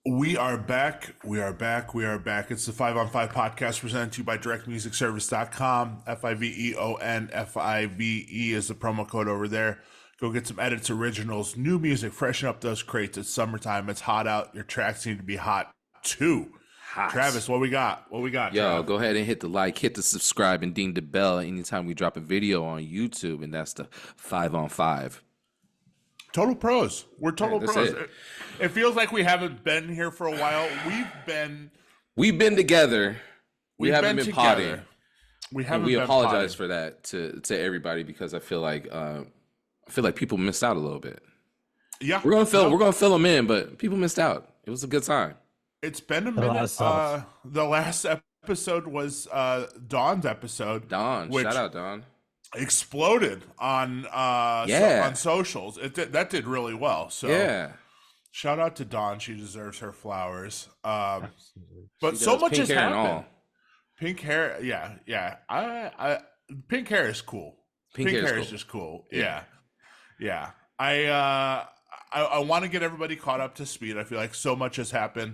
We are back. We are back. We are back. It's the 5 on 5 podcast presented to you by directmusicservice.com. FIVEON. FIVE is the promo code over there. Go get some edits, originals, new music, freshen up those crates. It's summertime. It's hot out. Your tracks need to be hot too. Hot. Travis, what we got? What we got, Yo, Trav? go ahead and hit the like, hit the subscribe, and ding the bell anytime we drop a video on YouTube, and that's the 5 on 5. Total pros. We're total That's pros. it. It feels like we haven't been here for a while. We've been together. We We've haven't been together. potting. We And haven't we been apologize potting. for that to everybody because I feel like people missed out a little bit. Yeah. We're gonna fill them in, but people missed out. It was a good time. It's been a A lot of minute. stuff. The last episode was Dawn's episode. Don, Which shout out Don. exploded on Yeah. on socials. That did really well. So Yeah. shout out to Dawn. She deserves her flowers. Absolutely. But She so does. much Pink has hair and happened. all. Pink hair, yeah. I pink hair is cool. Pink hair is is cool. just cool. Yeah. Yeah. I want to get everybody caught up to speed. I feel like so much has happened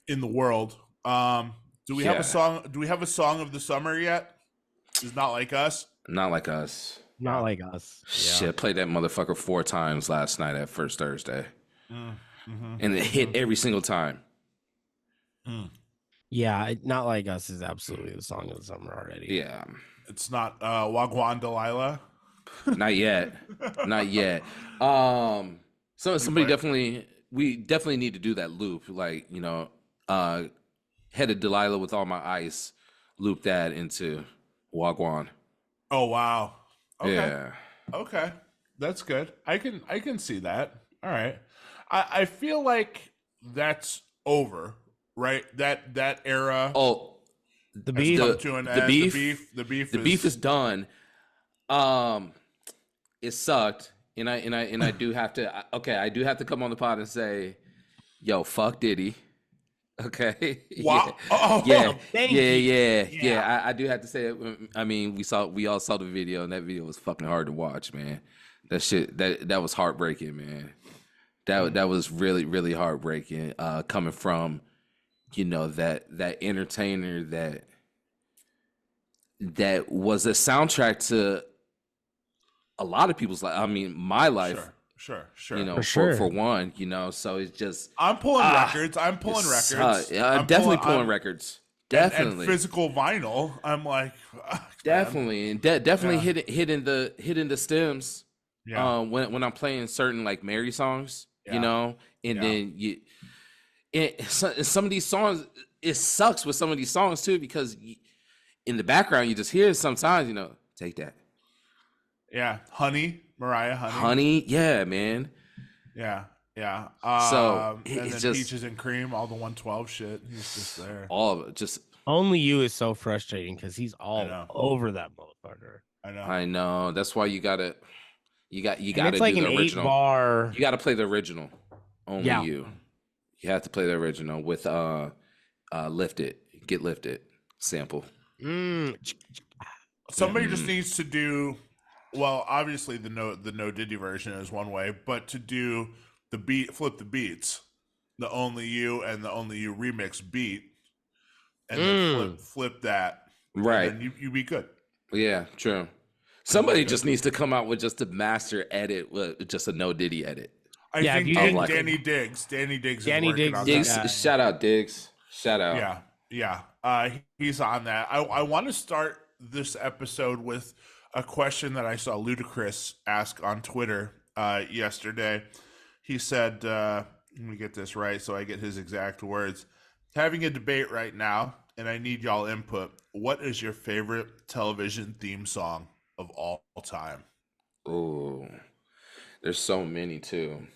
in the world. Do we have Yeah. a song? Do we have a song of the summer yet? It's Not Like Us. Not like us. Not like us. Shit, I played that motherfucker 4 times last night at First Thursday. Mm-hmm. And it hit every single time. Yeah, Not Like Us is absolutely the song of the summer already. Yeah. It's not Wagwan Delilah. Not yet. Not yet. So we definitely need to do that loop. Like, Headed Delilah with All My Ice, loop that into Wagwan. Oh wow. Okay. Yeah. Okay. That's good. I can see that. All right. I feel like that's over, right? That era. Oh, The has beef. come to an the end. beef- The beef. the beef is done. It sucked. And I do have to I do have to come on the pod and say, yo, fuck Diddy. Okay. Wow. Oh, Yeah. thank Yeah, you. yeah, yeah. Yeah. I do have to say it. I mean, we all saw the video, and that video was fucking hard to watch, man. That shit that was heartbreaking, man. That was really, really heartbreaking. Coming from, that entertainer that was a soundtrack to a lot of people's life. I mean, my life, Sure. For sure. for one, so it's just I'm pulling records. I'm it pulling records. sucks. Yeah, I'm definitely pulling records. and Definitely. physical vinyl. I'm like, fuck, man. Definitely, and definitely Yeah. hitting the stems. Yeah. When I'm playing certain like Mary songs, Yeah. and Yeah. then some of these songs, it sucks with some of these songs too because in the background you just hear it sometimes, take that, Yeah. Mariah Honey. honey, yeah, man. Yeah. So, and it's then just- Peaches and Cream, all the 112 shit. He's just there. All of it, just Only You is so frustrating because he's all know. over that motherfucker. I know. I know. That's why you gotta And do it's like the an original. 8-bar. You gotta play the original. Only Yeah. you. You have to play the original with Lift It, Get Lifted sample. Somebody just needs to do. Well, obviously the no Diddy version is one way, but to do the beat, flip the beats, the Only You and the Only You remix beat, and then flip that, Right. And you be good. Yeah, true. Somebody just needs to come out with just a master edit with just a no Diddy edit. I Yeah, think if you didn't- Danny Diggs. Danny Diggs. Danny is working Diggs on Diggs, that. Yeah. shout out Diggs. Shout out. Yeah. He's on that. I want to start this episode with a question that I saw Ludacris ask on Twitter yesterday. He said, let me get this right so I get his exact words. Having a debate right now, and I need y'all input. What is your favorite television theme song of all time? Oh, there's so many too.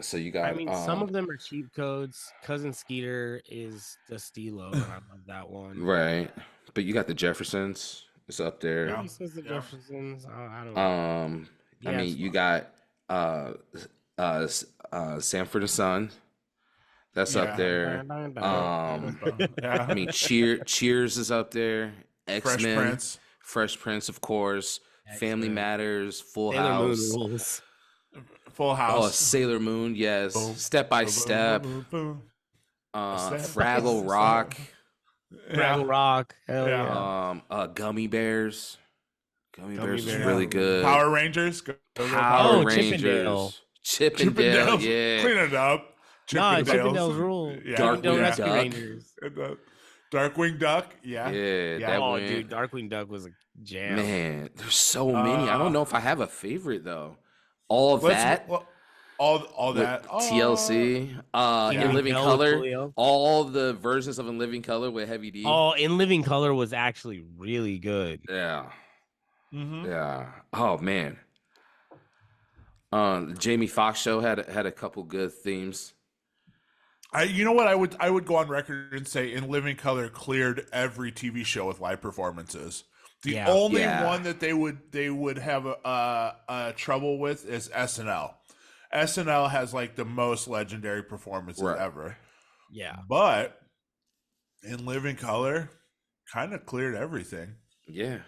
So you got. I mean, some of them are cheat codes. Cousin Skeeter is the Stilo, and I love that one. right, but you got the Jeffersons. It's up there. Yeah. He says the Yeah. Jeffersons. I don't know. I Yeah, mean, it's you fine. got Sanford and Son. That's Yeah. up there. Yeah. I mean, Cheers is up there. Fresh X-Men, Prince. Fresh Prince, of course. Family X-Men. Matters, Full Sailor Moon House. rules. Full Oh, House. Sailor Moon, yes. Boom, Step by boom, Step. boom, boom. Fraggle Rock. Fraggle Rock. Hell Yeah. yeah. Gummy Bears. Gummy Gummy Bears was Bears. really good. Power Rangers. Go Power Oh, Rangers. Chippendale, Chippendales. yeah. Clean it up. Nah, Chippendales. Chippendales rule. Yeah. Chippendale Darkwing Rescue Duck. Rangers. And, Darkwing Duck. Yeah. Yeah, Yeah. that Oh, went. dude, Darkwing Duck was a jam. Man, there's so many. I don't know if I have a favorite though. All let's that all with that. TLC, In Living Hell with Color, Coolio. all the versions of In Living Color with Heavy D. Oh, In Living Color was actually really good. Yeah, Mhm. yeah. Oh man. Jamie Foxx show had a couple good themes. You know what? I would go on record and say In Living Color cleared every TV show with live performances. The Yeah. only Yeah. one that they would have trouble with is SNL. SNL has like the most legendary performances Right. ever. Yeah. But In Living Color kind of cleared everything. Yeah,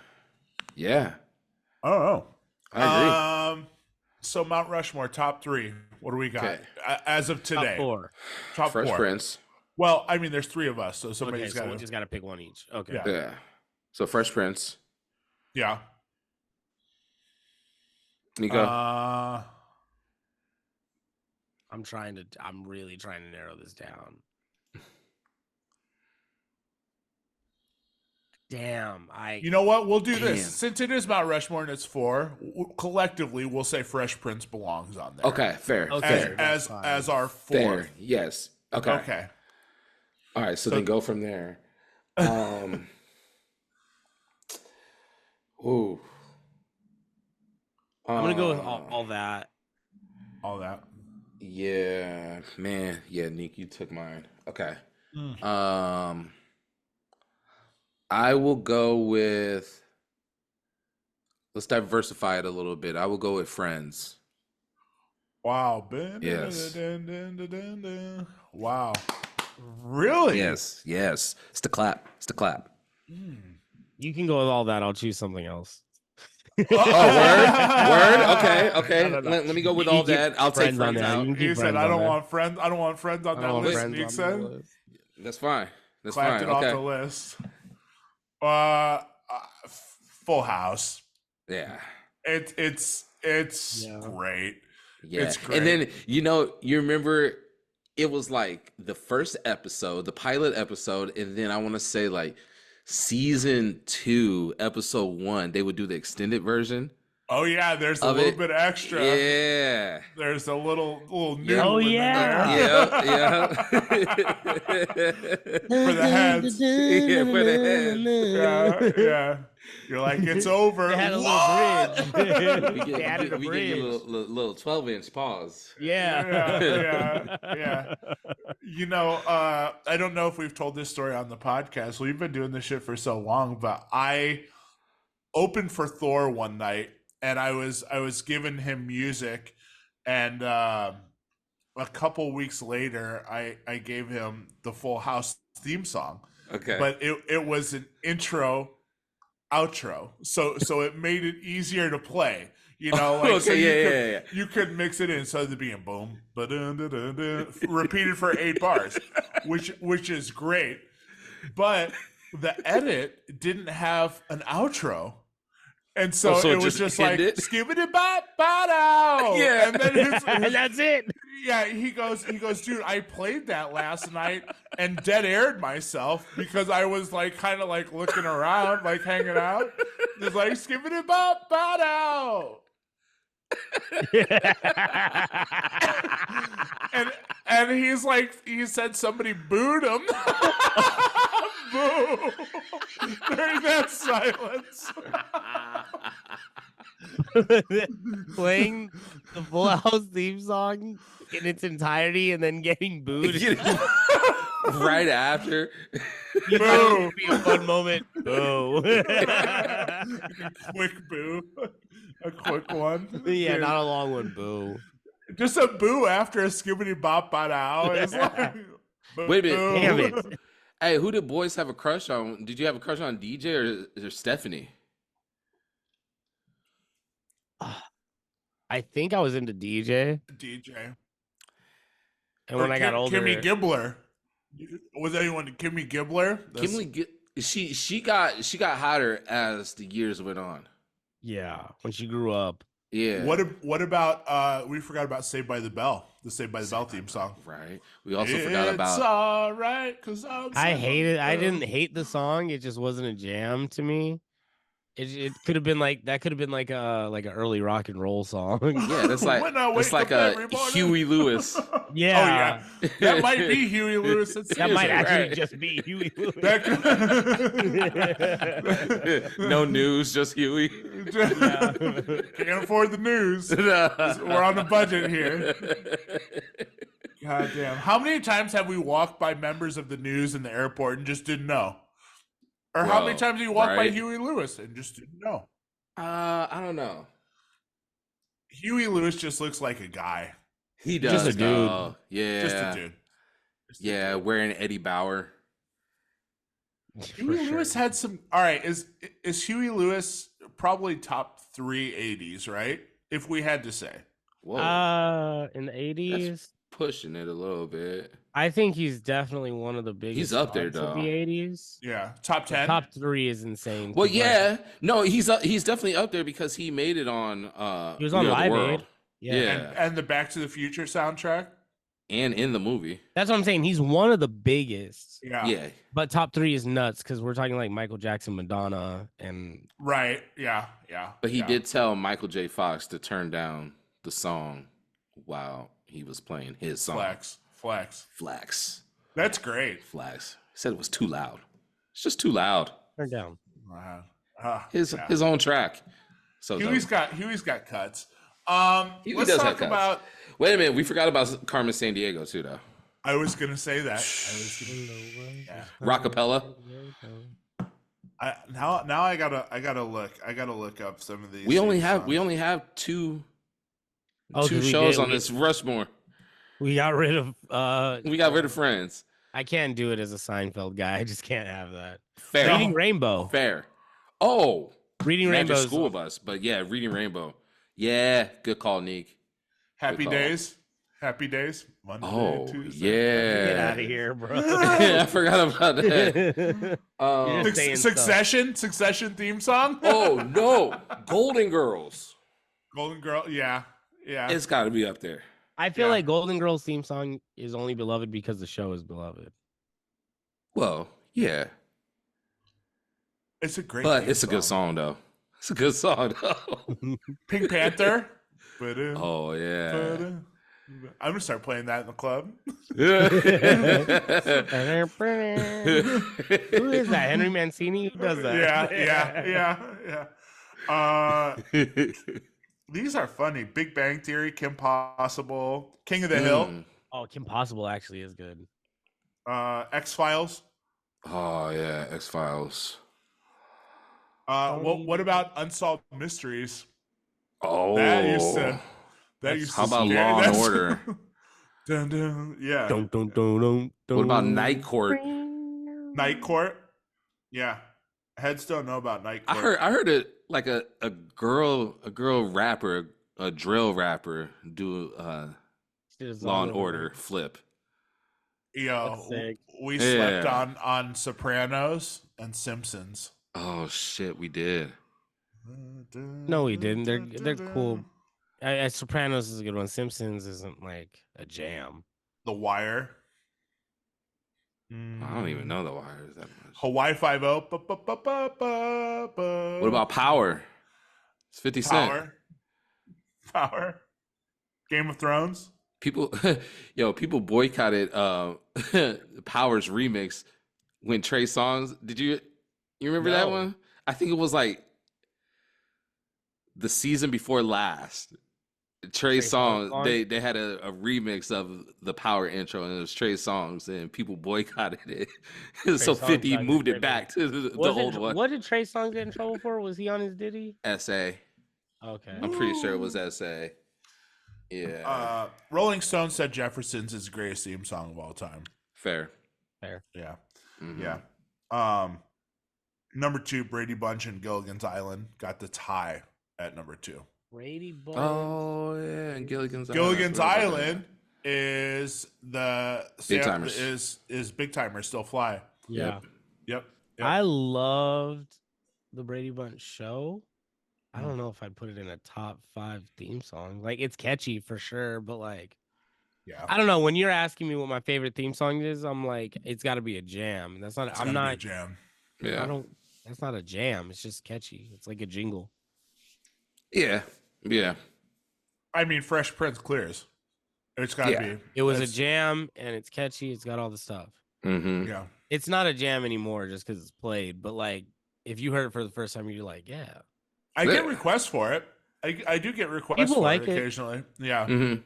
yeah. I don't know. I agree. So Mount Rushmore top 3. What do we got Okay. as of today? Top 4. Top Fresh 4. Prince. Well, I mean, there's 3 of us, so Okay, somebody's so we got just got to pick one each. Okay. Yeah. Yeah. So Fresh Prince. Yeah. Nico. I'm really trying to narrow this down. Damn, You know what? We'll do Damn. this. Since it is Mount Rushmore and it's 4, collectively we'll say Fresh Prince belongs on there. Okay, fair. Okay. Fair. As our 4th. Fair. Yes. Okay. Okay. All right, so then go from there. Ooh. I'm gonna go with all that. All that. Yeah, man. Yeah, Neek, you took mine. Okay. Mm. I will go with. Let's diversify it a little bit. I will go with Friends. Wow. Yes. Wow. Really? Yes. It's the clap. You can go with all that. I'll choose something else. Oh, word. Okay. No. Let me go with You all keep that. I'll take Friends on Friends there. out. You can keep He said, Friends "I on don't there. want friends. I don't want friends on I that don't want list." Friends Neek on the said, list. That's fine. That's "Clapped fine. it off Okay. the list." Uh, Full House. Yeah. It's Yeah. great. Yeah. It's great. And then, you remember it was like the first episode, the pilot episode, and then I want to say like season 2, episode 1, they would do the extended version. Oh yeah, there's a Of little it. bit extra. Yeah. There's a little noodle Oh, in yeah. there. Yeah. For the heads. Yeah, for the heads. Yeah. You're like, it's over. They had a What? little bridge. We They added a get bridge. you a little 12-inch pause. Yeah. Yeah. I don't know if we've told this story on the podcast. We've been doing this shit for so long, but I opened for Thor one night and I was giving him music, and a couple weeks later I gave him the Full House theme song. Okay. But it was an intro outro, so it made it easier to play, Okay, so yeah. you could mix it in, so it'd be boom repeated for 8 bars, which is great, but the edit didn't have an outro, and so so it it was just just like ended? skibbity bop bow. Yeah. And then And that's it. yeah, he goes, dude, I played that last night and dead aired myself because I was like kind of like looking around, like hanging out. Just like skibbity bop bow. And he's like, he said somebody booed him. Boo. During that silence. Playing the Full House theme song in its entirety and then getting booed. Right after. You thought it would be a fun moment. Boo. Quick boo. A quick one. Yeah, Dude. not a long one. Boo. Just a boo after a skibbity bop bow. It's like, Wait a minute. boo. Damn it. Hey, who did boys have a crush on? Did you have a crush on DJ or Stephanie? I think I was into DJ, DJ. and when I got older, Kimmy Gibbler. Was anyone Kimmy Gibbler? She got hotter as the years went on. yeah, when she grew up. Yeah. What about we forgot about Saved by the Bell, the Saved by the Bell theme song. Right. We also forgot about. It's all right because I hated. I didn't hate the song. It just wasn't a jam to me. It could have been like that. Could have been like a early rock and roll song. Yeah, that's like a Huey Lewis. Yeah. Oh yeah, that might be Huey Lewis. That might actually just be Huey Lewis. No news, just Huey. Can't afford the news. We're on a budget here. God damn. How many times have we walked by members of the news in the airport and just didn't know? Or how many times have you walked by Huey Lewis and just didn't know? I don't know. Huey Lewis just looks like a guy. He does. Just a dude. Yeah. Just a dude. Wearing Eddie Bauer. Huey Lewis had some. All right, is Huey Lewis probably top 3 80s, right? If we had to say. Whoa. In the 80s, pushing it a little bit. I think he's definitely one of the biggest. He's up there, of though. The 80s. Yeah, top 10. Top 3 is insane. Well, yeah, no, he's definitely up there because he made it on. He was on Live Aid. Yeah. And the Back to the Future soundtrack. And in the movie. That's what I'm saying. He's one of the biggest. Yeah. But top 3 is nuts because we're talking like Michael Jackson, Madonna, and. Right. Yeah. But he did tell Michael J. Fox to turn down the song while he was playing his song. Flex. That's great. Flex. He said it was too loud. It's just too loud. Turn down. His own track. So Huey's got cuts. Let's talk about. Wait a minute, we forgot about Carmen Sandiego too, though. I was gonna say that. Rockapella. Now I gotta look up some of these. We only have two shows on this Rushmore. We got rid of Friends. I can't do it as a Seinfeld guy. I just can't have that. Fair. Reading Rainbow. Fair. Oh, Reading Rainbow. School Bus, but yeah, Reading Rainbow. Yeah, good call, Neek. Happy Days. Monday, Tuesday. Yeah. Get out of here, bro. I forgot about that. Succession theme song. Oh no, Golden Girls. Golden Girl. Yeah. It's got to be up there. I feel like Golden Girls theme song is only beloved because the show is beloved. Well, yeah. It's a great it's a good song though. It's a good song though. Pink Panther. Oh yeah. I'm gonna start playing that in the club. Who is that? Henry Mancini? Who does that? Yeah. These are funny. Big Bang Theory, Kim Possible, King of the Hill. Oh, Kim Possible actually is good. X-Files. Oh yeah, X-Files. What about Unsolved Mysteries? Oh, that used to how about Law and Order? Dun, dun, yeah. Dun, dun, dun, dun, dun. What about Night Court? Night Court? Yeah. Heads don't know about Night Court. I heard it like a girl rapper, a drill rapper do Law and Order flip. Yo, we slept on Sopranos and Simpsons. Oh shit, we did. No, we didn't. They're cool. Sopranos is a good one. Simpsons isn't like a jam. The Wire. I don't even know The Wire that much. Hawaii Five-0. What about Power? It's 50 Cent. Power. Game of Thrones. People boycotted Power's remix when Trey Songz. Did you remember that one? I think it was like the season before last. Trey Songz, they had a remix of the Power intro, and it was Trey Songz, and people boycotted it. So 50 moved it back to the old one. What did Trey Songz get in trouble for? Was he on his Diddy? SA. Okay. I'm pretty sure it was SA. Yeah. Rolling Stone said Jefferson's is the greatest theme song of all time. Fair. Yeah. Mm-hmm. Yeah. Number 2, Brady Bunch and Gilligan's Island got the tie at number 2. Brady Bunch. Oh yeah, and Gilligan's Gilligan's Island. I forgot about Island is the Big Timers. is Big Timers Still Fly. Yeah. Yep. I loved the Brady Bunch show. I Mm. don't know if I'd put it in a top 5 theme song. Like, it's catchy for sure, but like, Yeah. I don't know. When you're asking me what my favorite theme song is, I'm like, it's got to be a jam. That's not. It's I'm gotta be not. a jam. I Yeah. don't. That's not a jam. It's just catchy. It's like a jingle. Yeah. Yeah. I mean, Fresh Prince clears. It's gotta Yeah. be. It was a It's- jam, and it's catchy. It's got all the stuff. Mm-hmm. Yeah. It's not a jam anymore just because it's played. But like, if you heard it for the first time, you're like, yeah. I get Yeah. requests for it. I do get requests People for like it it. occasionally. Yeah. Mm-hmm.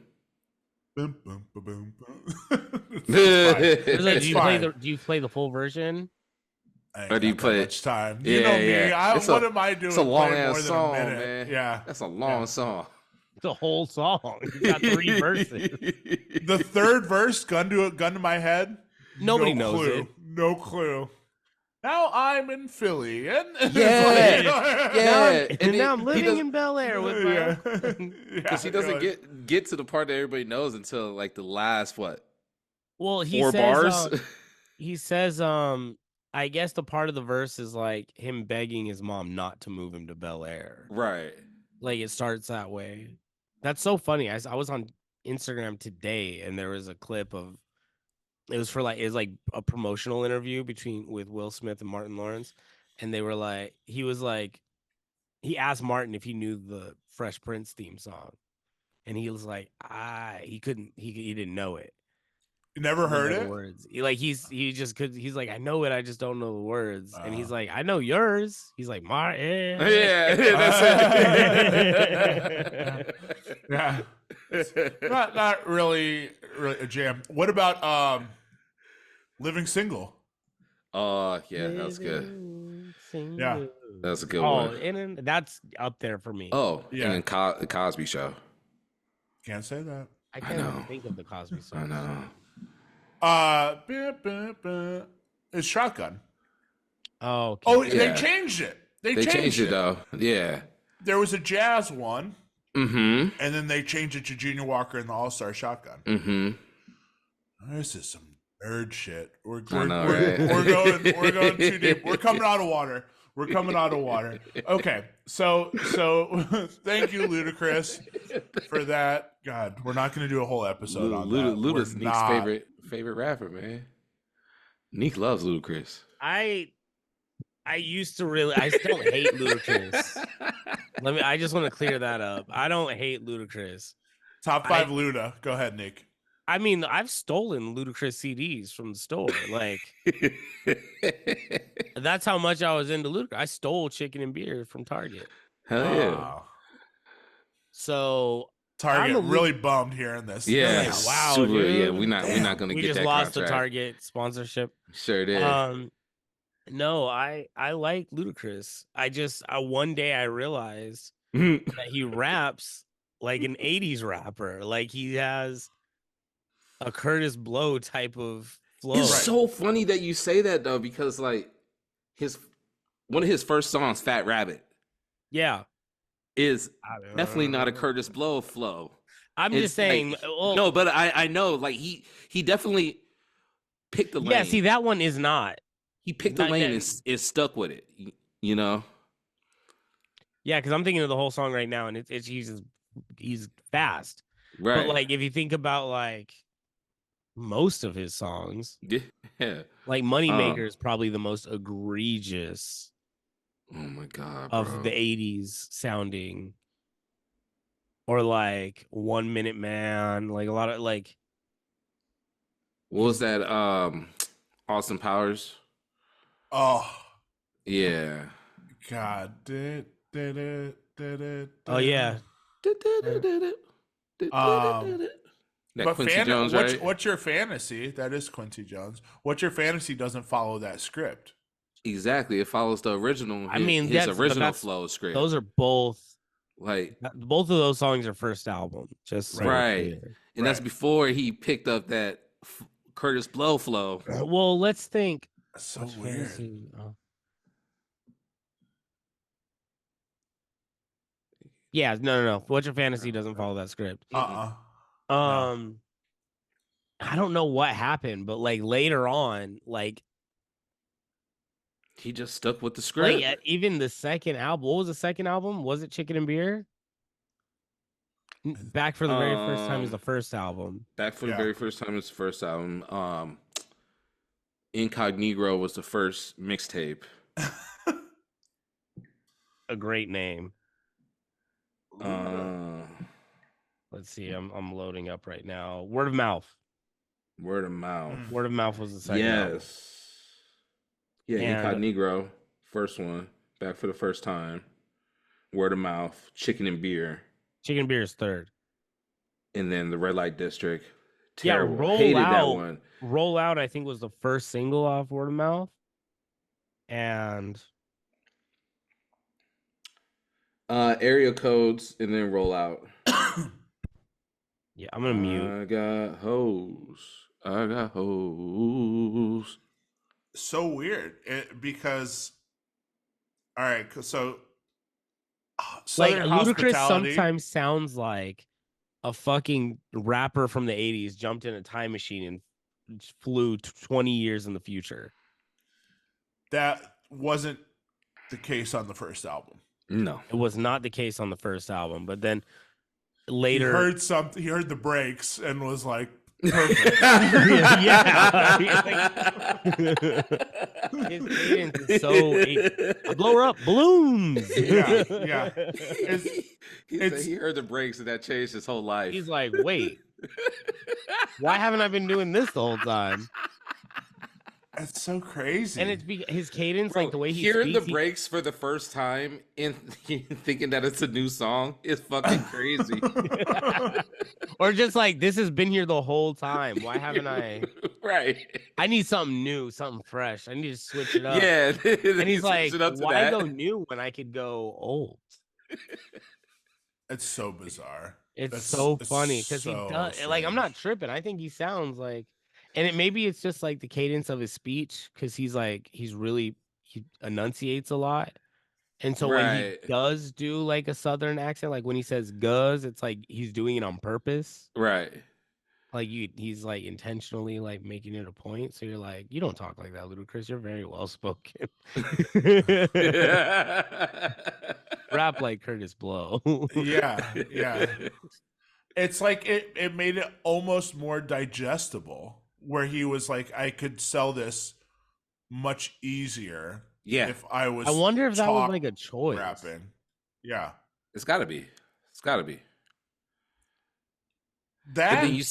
Boom, boom, boom, boom, boom. It's like, It's do fine. you play the full version? I ain't Or do you got that play it? much time? Yeah, You know me. yeah. What am I doing? It's a long playing more ass than song, a minute? man. Yeah. That's a long song. It's a whole song. It's got 3 verses. The third verse, gun to my head. Nobody no knows clue. it. No clue. Now I'm in Philly, and Yeah. Now Yeah. I'm, now I'm living in Bel Air with my. Yeah. Because he doesn't get to the part that everybody knows until like the last Well, he 4 says, bars. he says, I guess the part of the verse is like him begging his mom not to move him to Bel Air. Right. Like it starts that way. That's so funny. I was on Instagram today, and there was a clip of. It was like a promotional interview with Will Smith and Martin Lawrence, and they were like, he asked Martin if he knew the Fresh Prince theme song, and he was like, he couldn't, he didn't know it. You never He didn't heard know the it? words. He just could. He's like, I know it, I just don't know the words. And he's Uh. like, I know yours. He's like, Martin. Yeah, that's it. Yeah. Not really a jam. What about Living Single? Oh, yeah, that's good. Yeah. That's a good Oh, one. and that's up there for me. Oh, Yeah. and then the Cosby Show. Can't say that. I can't know. even think of the Cosby I song. know. It's Shotgun. Oh, okay. Oh, Yeah. they changed it. They changed it though. Yeah. There was a jazz one, Mm-hmm. and then they changed it to Junior Walker and the All Star Shotgun. Mm-hmm. This is some nerd shit. We're know, right? we're going too deep. We're coming out of water. We're coming out of water. Okay, so thank you, Ludacris, for that. God, we're not going to do a whole episode on that. Luda's We're Neek's not. favorite rapper, man. Neek loves Ludacris. I used to really. I don't hate Ludacris. I just want to clear that up. I don't hate Ludacris. Top 5 Luda. Go ahead, Nick. I mean, I've stolen Ludacris CDs from the store. Like, that's how much I was into Ludacris. I stole Chicken and Beer from Target. Hell yeah. Wow. So Target I'm a really bummed hearing this. Yeah. Yeah, wow, super, dude. yeah, we're not gonna we get just that lost contract. the Target sponsorship. Sure did. No, I like Ludacris. One day I realized Mhm. that he raps like an 80s rapper. Like he has a Curtis Blow type of flow. It's so funny that you say that though, because like one of his first songs, Fat Rabbit, Yeah. is definitely not a Curtis Blow flow. I'm It's just saying. like- Well, No, but I know like he definitely picked the lane. yeah, see, that one is not. He picked the not lane that- and is stuck with it. You know? Yeah, because I'm thinking of the whole song right now, and he's fast. Right. But like, if you think about like most of his songs, yeah. like Moneymaker is probably the most egregious Oh my god, of bro. the 80s sounding, or like 1 Minute Man, like a lot of like. What was that? Austin Powers. Oh, Yeah. God. Oh yeah, That But Quincy Jones, right? what's your fantasy? That is Quincy Jones. What's your fantasy doesn't follow that script. Exactly. It follows the original. I mean, his but original flow script. those are both like of those songs are first album. Just so we're right, clear. and that's Right. before he picked up that Curtis Blow flow. Well, let's think. That's so Which weird. fantasy- oh. Yeah, no. What's Your Fantasy doesn't follow that script. No. Um, I don't know what happened, but like later on, He just stuck with the script. even the second album. What was the second album? Was it Chicken and Beer? Back for the Very First Time is the first album. Back for the Yeah. very first time is the first album. Incognito was the first mixtape. A great name. Uh, Let's see. I'm loading up right now. Word of Mouth. Word of Mouth. Word of Mouth was the second album. Yes. Yeah, And- Incognito, first one. Back for the first time. Word of Mouth. Chicken and Beer. Chicken and Beer is third. And then the Red Light District. Terrible. Yeah, Roll Hated that Out. one. Roll Out, I think, was the first single off Word of Mouth. And Area Codes and then Roll Out. yeah, I'm gonna mute. I got hoes. So weird because all right, so Southern Ludacris Hospitality, sometimes sounds like a fucking rapper from the 80s jumped in a time machine and flew 20 years in the future. that wasn't the case on the first album. No. It was not the case on the first album, but then He later heard something. He heard the breaks and was like, "Perfect." His cadence is so I blow her up balloons. Yeah. He said he heard the breaks and that changed his whole life. He's like, wait, why haven't I been doing this the whole time? That's so crazy. And it's his cadence, Bro, like the way he hearing speaks, the breaks for the first time and thinking that it's a new song is fucking crazy. or just like this has been here the whole time. Why haven't I? Right. I need something new, something fresh. I need to switch it up. Yeah. And he's like, why that. go new when I could go old? It's so bizarre. It's so funny because he so does. Like, I'm not tripping. I think he sounds like, and maybe it's just like the cadence of his speech because he enunciates a lot. And so when he Right. does do like a Southern accent, like when he says "guz," it's like he's doing it on purpose. Right. Like he's like intentionally like making it a point. So you're like, you don't talk like that, Ludacris. You're very well spoken. Rap like Curtis Blow. Yeah. It's like it made it almost more digestible, where he was like, I could sell this much easier. Yeah. If I was. I wonder if that was talk like a choice. rapping. Yeah. It's gotta be. It's gotta be. That And then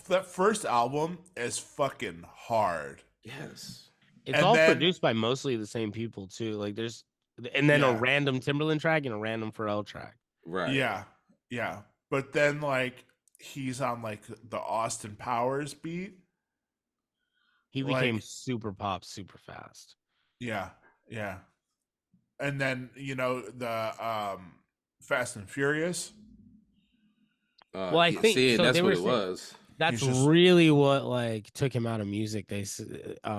that first album is fucking hard. Yes. It's And all then- produced by mostly the same people too. Like and then a Yeah. random Timberland track and a random Pharrell track. Right. Yeah. But then like he's on like the Austin Powers beat. He became Like- super pop super fast. Yeah. And then, the Fast and Furious. Well, I think- see, so that's they what were it saying- was. That's He's just- really what like took him out of music.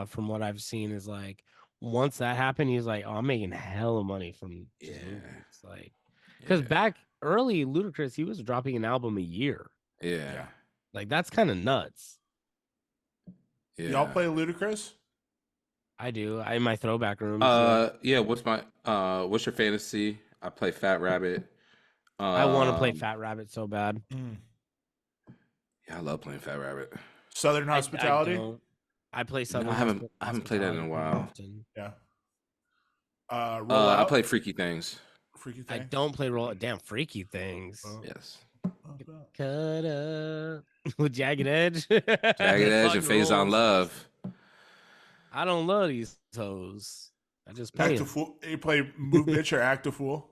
From what I've seen is like once that happened, he's like, "Oh, I'm making hella money from just Yeah. movies." Like, because Yeah. back early, Ludacris, he was dropping an album a year. Yeah. Like that's kind of nuts. Yeah. Y'all play Ludacris? I do. In my throwback room. Yeah, what's your fantasy? I play Fat Rabbit. I want to play Um, Fat Rabbit so bad. Yeah, I love playing Fat Rabbit. Southern Hospitality? I play Southern. I haven't played that in a while. Often. Yeah. Roll I Out? play Freaky Things. Freaky I Thing? don't play roll. Damn, freaky things. Oh. Yes. Cut up with Jagged Edge. Jagged Edge Fuck and Phase on rules. Love. I don't love these toes. I just play Act a 'em. Fool. You play Move Bitch or Act a Fool?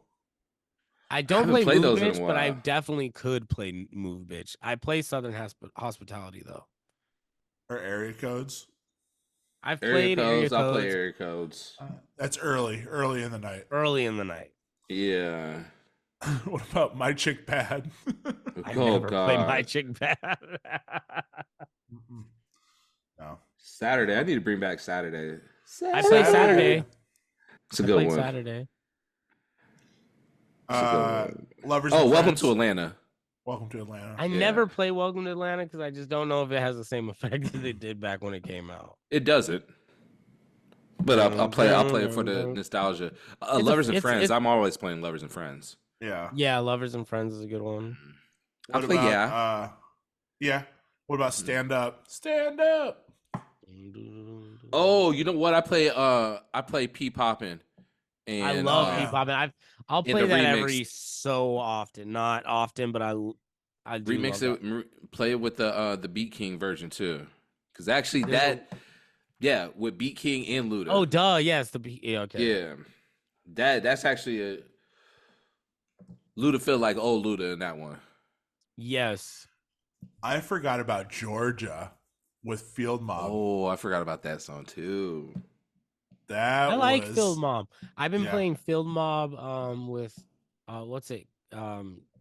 I don't haven't play played Move those in a Bitch, but I while. definitely could play Move Bitch. I play Southern Hospitality though. Or Area Codes? I've Area played Area Codes. I'll play Codes Area Codes. That's early in the night. early in the night. Yeah. What about My Chick Bad? I Oh never play My God. Chick Bad. Mm-mm. No. Saturday. I need to bring back Saturday. I play Saturday. It's a I good played one. Saturday. It's a good one. Lovers Oh, and Welcome Friends. to Atlanta. Welcome to Atlanta. I never play Welcome to Atlanta because I just don't know if it has the same effect that it did back when it came out. It doesn't. But I'll play it for the nostalgia. Lovers and Friends. I'm always playing Lovers and Friends. Yeah. Yeah, Lovers and Friends is a good one. What about yeah? What about Stand Up? Stand Up. Oh, you know what? I play P Poppin'. And I love P Poppin'. I'll play that remix, every so often. Not often, but I do remix love it. Play it with the Beat King version too, because actually with Beat King and Luda. Oh, duh, yes, the Beat. Yeah, okay. Yeah, that's actually a Luda feel like old Luda in that one. Yes. I forgot about Georgia with Field Mob. Oh, I forgot about that song too. I like Field Mob. I've been playing Field Mob with what's it?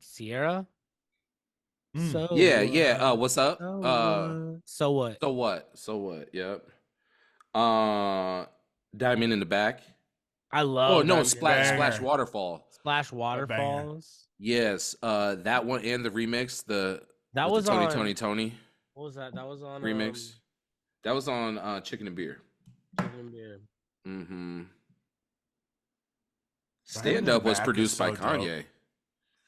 Sierra? So what's up? So what? Yep. Diamond in the Back. I love. Oh no, Splash Waterfall. Splash Waterfalls. Yes, that one and the remix. That was Tony. What was that? That was on remix. That was on Chicken and Beer. Chicken and Beer. Mm-hmm. Stand Up was produced by Kanye. Dope.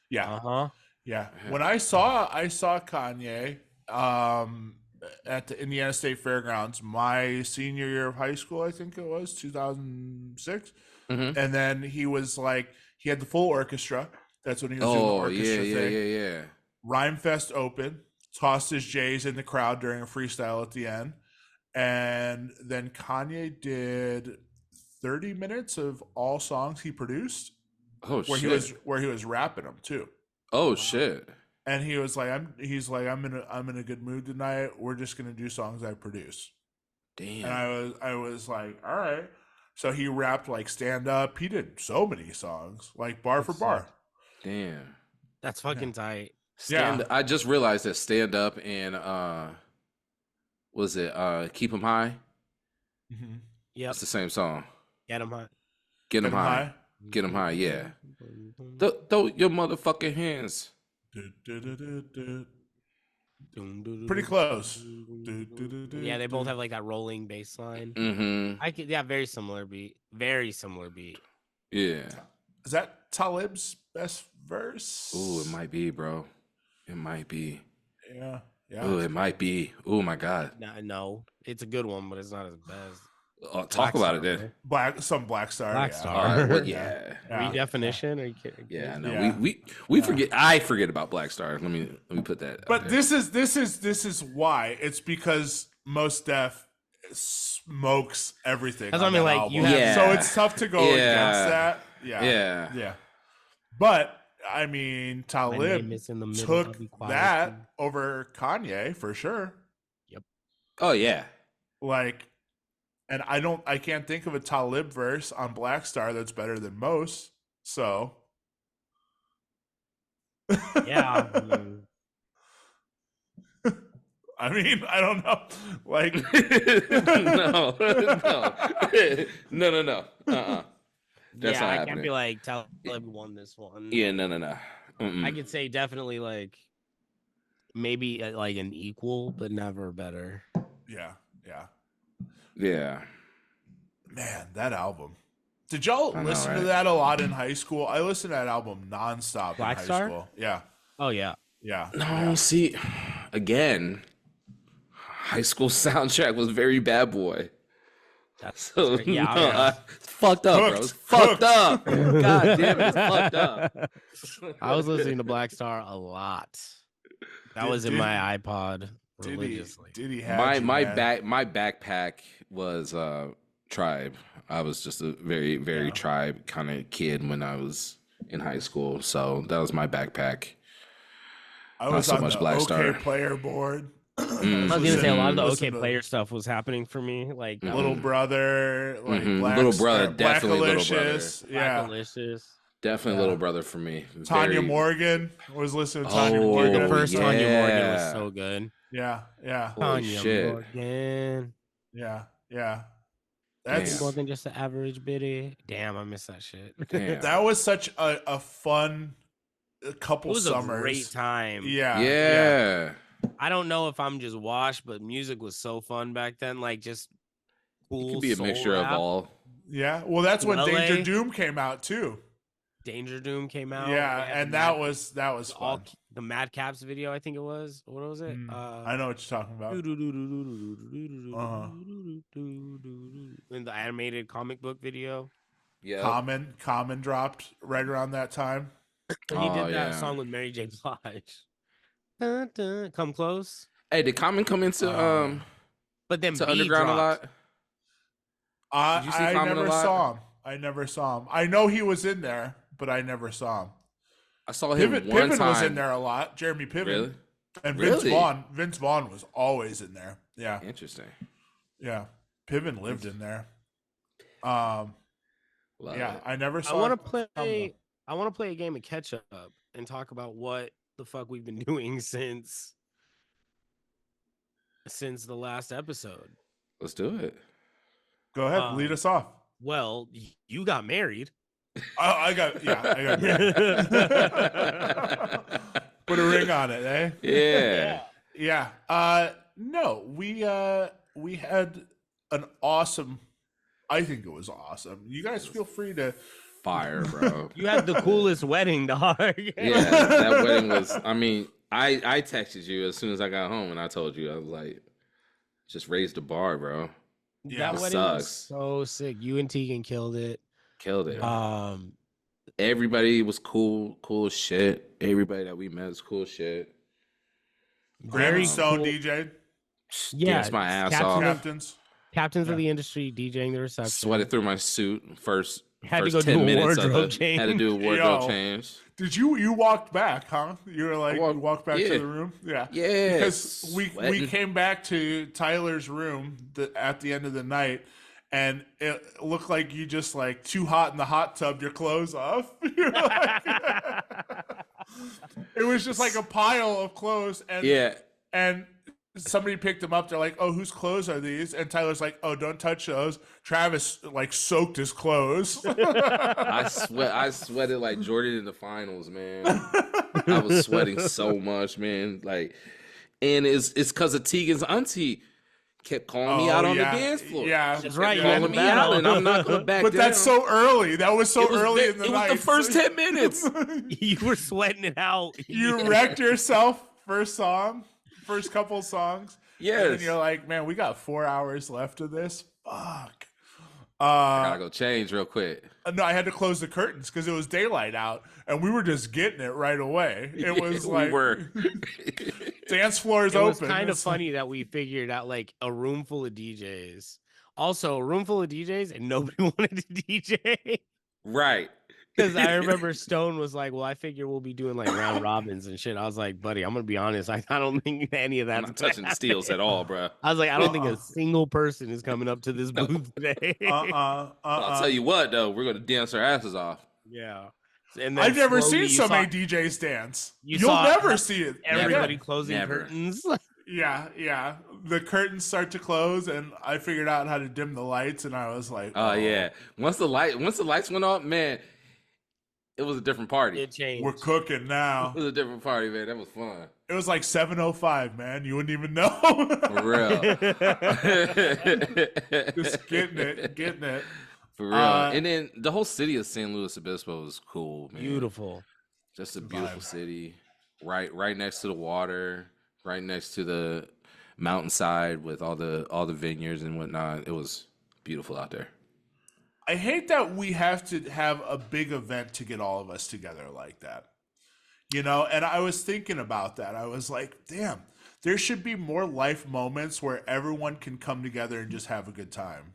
Yeah. Uh-huh. Yeah. When I saw Kanye at the Indiana State Fairgrounds my senior year of high school, I think it was 2006. Mm-hmm. And then he was like, he had the full orchestra. That's when he was doing the orchestra thing. Yeah. Rhymefest opened, tossed his J's in the crowd during a freestyle at the end. And then Kanye did 30 minutes of all songs he produced. Oh, where he was rapping them too. Oh shit. And he was like, I'm in a good mood tonight. We're just gonna do songs I produce. Damn. And I was like, all right. So he rapped like Stand Up. He did so many songs, like bar for bar. Damn. That's fucking tight. I just realized that Stand Up and was it Keep 'Em High? Mm-hmm. Yeah, it's the same song. Get 'em high. Get 'em high. Get 'em high. Yeah. Throw your motherfucking hands. Pretty close. Yeah, they both have like that rolling bass line. Mm-hmm. Very similar beat. Very similar beat. Yeah. Is that Talib's best verse? Ooh, it might be, bro. It might be. Yeah. Ooh, it might be. Oh my god. No, it's a good one, but it's not as best. Talk about it then. Black Star. Black Star. Yeah. Redefinition? Are you kidding? Yeah, no. We forget. I forget about Black Star. Let me put that. But this is why. It's because Mos Def smokes everything. That's what I mean. Like album. So it's tough to go against that. Yeah. But I mean, Talib took that over Kanye for sure. Yep. Oh yeah. Like. And I can't think of a Talib verse on Black Star that's better than most. So, yeah. I mean, I don't know. Like, no. That's not I happening. can't be like Talib won this one. Yeah, no. I could say definitely like maybe like an equal, but never better. Yeah. Man, that album. Did y'all listen to that a lot in high school? I listened to that album nonstop Black in high Star? school. Yeah. Oh yeah. No, see, again, high school soundtrack was very Bad Boy. That's So yeah. It's fucked up, bro. It's fucked up. God damn it, it's fucked up. I was listening to Black Star a lot. That was in my iPod religiously. Did he have my backpack was Tribe. I was just a very, very Tribe kind of kid when I was in high school. So that was my backpack. I was Not so on much the Black OK Star. Player board. I was gonna say a lot of the OK Player stuff was happening for me, like Little Brother, like Little Brother, definitely Little Brother. Blackalicious. Definitely Little Brother for me. Tanya Morgan was listening to Tanya Morgan. The first Tanya Morgan was so good. Yeah. Tanya shit. Morgan. Yeah. That's more than just an average bitty. Damn, I miss that shit. Damn. That was such a fun a It couple was a summers. great time. Yeah. I don't know if I'm just washed, but music was so fun back then. Like just It cool could be a soul mixture of rap. all. Yeah. Well, that's when LA. Danger Doom came out too. Danger Doom came out. Yeah, They had and the that Mad- was all fun. the Mad Caps video. I think it was. What was it? I know what you're talking about. Uh-huh. In the animated comic book video. Yeah. Common dropped right around that time. He did that song with Mary J. Blige. Dun, dun, come close. Hey, did Common come into But then to B Underground dropped. a lot? Did you see I Common a never lot? saw him. I never saw him. I know he was in there, but I never saw him. I saw him one Piven time. was in there a lot. Jeremy Piven. Really? And Really? Vince Vaughn was always in there. Yeah. Interesting. Yeah. Piven lived in there. Love Yeah, it. I never I saw. want to play. I want to play a game of catch up and talk about what the fuck we've been doing since the last episode. Let's do it. Go ahead, lead us off. Well, you got married. I got married. Put a ring on it, eh? Yeah. Yeah. No, we had an awesome. I think it was awesome. You guys feel free to. Fire, bro. You had the coolest wedding, dog. Yeah, that wedding was. I mean, I texted you as soon as I got home, and I told you I was like, just raise the bar, bro. Yeah, That it wedding was sucks. so sick. You and Tegan killed it. Killed it. Everybody was cool as shit. Everybody that we met was cool as shit. Very Stone cool. DJ. Yeah, Danced my ass off. Captains of the industry DJing the reception. Sweated through my suit first. Had to first go 10 do a minutes wardrobe change. Had to do a wardrobe change. Did you walked back, huh? You were like, you walked back yeah. to the room? Yeah. Yeah. Because we came back to Tyler's room at the end of the night, and it looked like you just like too hot in the hot tub, your clothes off. You're like, it was just like a pile of clothes. And somebody picked them up. They're like, "Oh, whose clothes are these?" And Tyler's like, "Oh, don't touch those." Travis like soaked his clothes. I sweated like Jordan in the finals, man. I was sweating so much, man. Like, and it's because of Tegan's auntie kept calling me out on the dance floor. Yeah, that's right. Calling me out, and I'm not gonna back But down. that's so early. That was so early in the night. It was the first 10 minutes. You were sweating it out. You wrecked yourself. First couple songs. Yes. And then you're like, man, we got 4 hours left of this. Fuck. I gotta go change real quick. No, I had to close the curtains because it was daylight out, and we were just getting it right away. It was like we were. dance floors It open. was kind of It's funny that we figured out like a room full of DJs. Also, a room full of DJs, and nobody wanted to DJ. Right. Because I remember Stone was like, "Well, I figure we'll be doing like round robins and shit." I was like, "Buddy, I'm gonna be honest. I don't think any of I'm that's not touching the steels at all, bro. I was like, I don't think a single person is coming up to this booth today. I'll tell you what, though, we're gonna dance our asses off. Yeah. And then I've never slowly seen you so saw many DJs dance. you You'll saw never see it. everybody again. closing Never. curtains. Yeah. The curtains start to close, and I figured out how to dim the lights, and I was like, Oh yeah. Once the lights went off, man, it was a different party. It changed. we're cooking now. It was a different party, man. That was fun. It was like 7:05, man. You wouldn't even know. For real. Just getting it. For real. And then the whole city of San Luis Obispo was cool, man. Beautiful. Just a beautiful city. Right next to the water, right next to the mountainside with all the vineyards and whatnot. It was beautiful out there. I hate that we have to have a big event to get all of us together like that. You know, and I was thinking about that. I was like, damn, there should be more life moments where everyone can come together and just have a good time.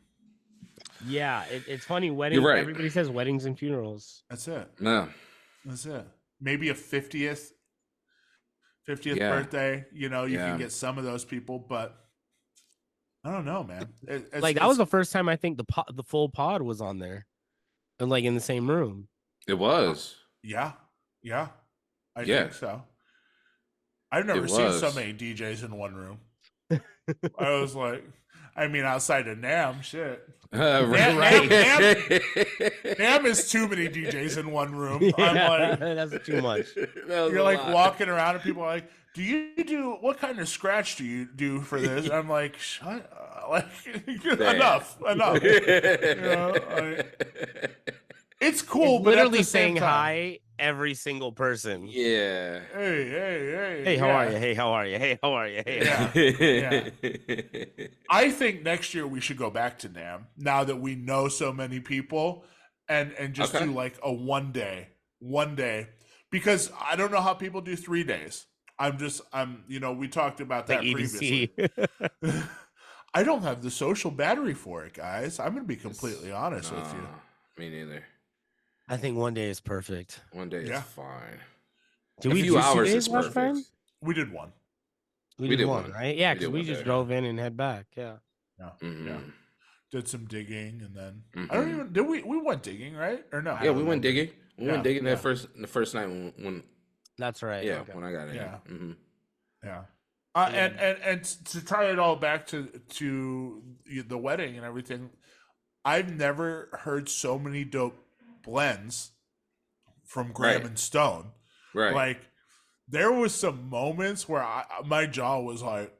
Yeah, it's funny. Weddings. You're right. Everybody says weddings and funerals. That's it. No. That's it. Maybe a 50th Yeah. birthday. You know, you Yeah. can get some of those people, but I don't know, man. Like that was the first time I think the full pod was on there, and like in the same room. It was. Yeah. I Yeah. think so. I've never seen so was. many DJs in one room. I was like, I mean, outside of Nam, shit. Right. Nam is too many DJs in one room. I'm like, that's too much. you're like walking around and people are like, what kind of scratch do you do for this? And I'm like, shut up. Like, enough. You know, it's cool, It's but literally at the same saying time, hi every single person. Yeah. Hey, How are you? Hey, how are you? Hey, how are you? Hey, Yeah. I think next year we should go back to Nam now that we know so many people and just do like a one day because I don't know how people do 3 days. We talked about that like previously. EDC. I don't have the social battery for it, guys. I'm going to be completely honest with you. Me neither. I think one day is perfect. One day is fine. Did A we few do hours 2 is days last perfect. time? We did one. We did one, right? Yeah, We because did we one just day. drove in and head back. Yeah. Yeah. Did some digging and then Mm-hmm. I don't even did we went digging, right? Or no? Yeah, we went digging. We went digging yeah. the first night when That's right. yeah, Okay. when I got in. Yeah. Mm-hmm. Yeah. And to tie it all back to the wedding and everything, I've never heard so many dope blends from Graham and Stone. Right. Like there was some moments where my jaw was like,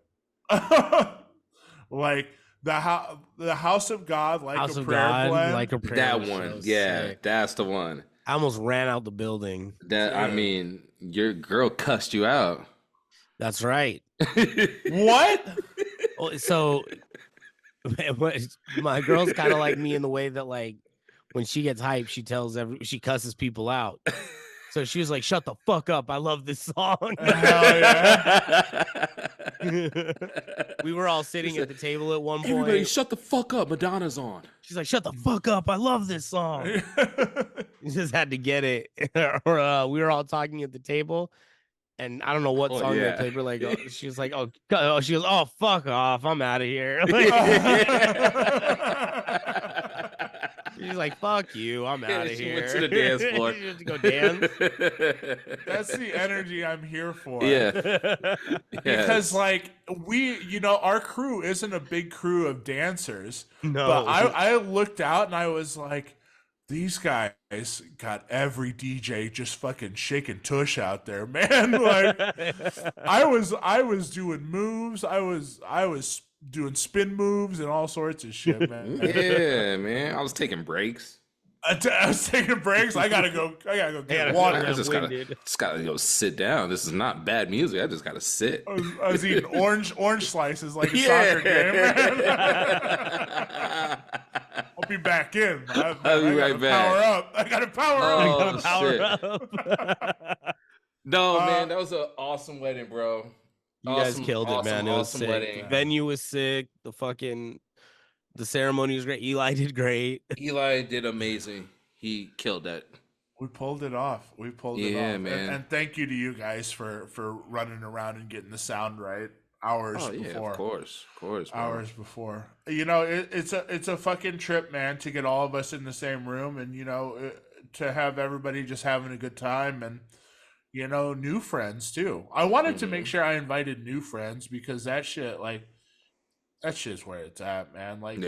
like the House of God, like House a of prayer God, blend. like a prayer. That was one, so yeah, sick. that's the one. I almost ran out the building. That I mean, your girl cussed you out. That's right. What? Well, so my girl's kind of like me in the way that like when she gets hyped, she cusses people out. So she was like, "Shut the fuck up! I love this song." Hell yeah. We were all sitting at the table at one point. Everybody, shut the fuck up! Madonna's on. She's like, "Shut the fuck up! I love this song." You just had to get it. Or we were all talking at the table, and I don't know what song they played. But like, she was like, she goes, "Oh, fuck off! I'm out of here." She's like, "Fuck you! I'm out of here." Went to the dance floor. She went to go dance. That's the energy I'm here for. Yeah. Because like our crew isn't a big crew of dancers. No. But I looked out and I was like, these guys got every DJ just fucking shaking tush out there, man. Like I was doing moves. I was doing spin moves and all sorts of shit, man. Yeah, man. I was taking breaks. I was taking breaks. I gotta go get water. I just gotta go sit down. This is not bad music. I just gotta sit. I was eating orange slices like a soccer game. I'll be back in. I'll be right back. Power up. I gotta power up. Power up. No, man, that was an awesome wedding, bro. You guys killed it, man. It was sick. Wedding. The venue was sick. The ceremony was great. Eli did great. Eli did amazing. He killed that. We pulled it off. We pulled it off. Yeah, man. And thank you to you guys for running around and getting the sound right hours before. Of course, bro. Hours before. It's a fucking trip, man, to get all of us in the same room and to have everybody just having a good time and new friends too. I wanted to make sure I invited new friends because that shit's where it's at, man. Like,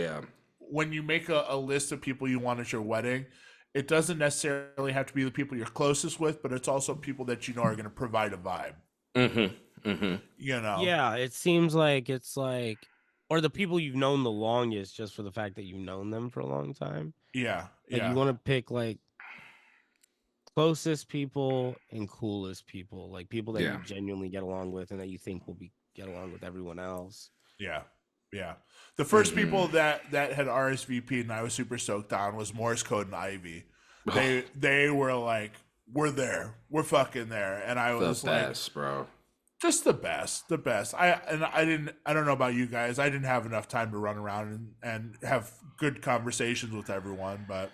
when you make a list of people you want at your wedding, it doesn't necessarily have to be the people you're closest with, but it's also people that are going to provide a vibe. Yeah, it seems like it's like, or the people you've known the longest, just for the fact that you've known them for a long time. Yeah, like you want to pick like closest people and coolest people, like people that you genuinely get along with and that you think will get along with everyone else. Yeah. The first people that had RSVP and I was super stoked on was Morse Code and Ivy. They were like, we're there, we're fucking there, and I was the best, bro. Just the best. I don't know about you guys. I didn't have enough time to run around and have good conversations with everyone, but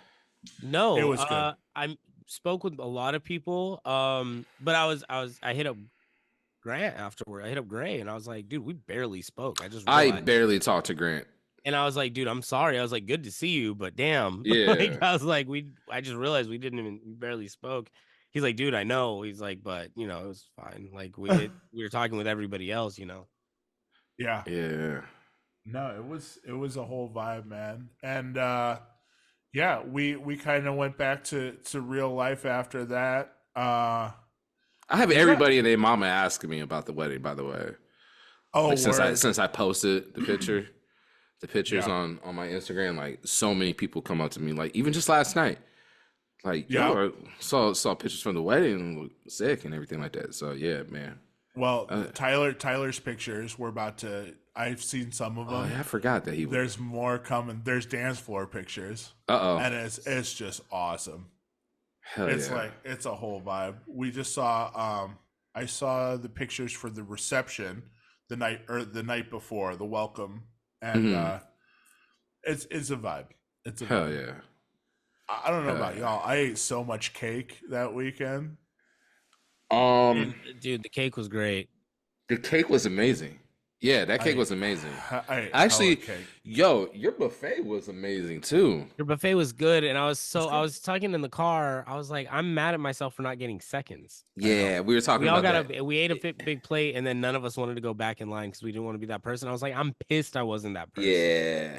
no, it was good. I spoke with a lot of people, but I hit up Grant afterward. I hit up Gray and I was like, dude, we barely spoke. I barely talked to Grant. And I was like, dude, I'm sorry. I was like, good to see you, but damn. Yeah. I was like, I just realized we barely spoke. He's like, dude, I know. He's like, but it was fine. Like we were talking with everybody else, Yeah. Yeah. No, it was a whole vibe, man. And yeah, we kind of went back to real life after that. I have You got everybody and their mama asking me about the wedding. By the way, oh like word. since I posted the pictures Yeah. on my Instagram, like so many people come up to me, like even just last night, like Yeah. yo, I saw pictures from the wedding, and look sick and everything like that. So yeah, man. Well, Uh, Tyler's pictures, we're about to I've seen some of oh them. yeah, I forgot that he was. There's more coming. There's dance floor pictures. Uh oh, And it's just awesome. hell It's yeah. like it's a whole vibe. We just saw I saw the pictures for the reception the night before, the welcome, and Hmm. it's a vibe. It's a Hell vibe. yeah. I don't know Hell about yeah. y'all. I ate so much cake that weekend. Um, Dude, the cake was great. the cake was amazing. Yeah, that cake I was amazing. I ate hella Actually, cake. yo, your buffet was amazing too. Your buffet was good, and It's I good. was talking in the car. I was like, I'm mad at myself for not getting seconds. I know. Yeah, we were talking We all about got that. we ate a big plate, and then none of us wanted to go back in line because we didn't want to be that person. I was like, I'm pissed I wasn't that person Yeah.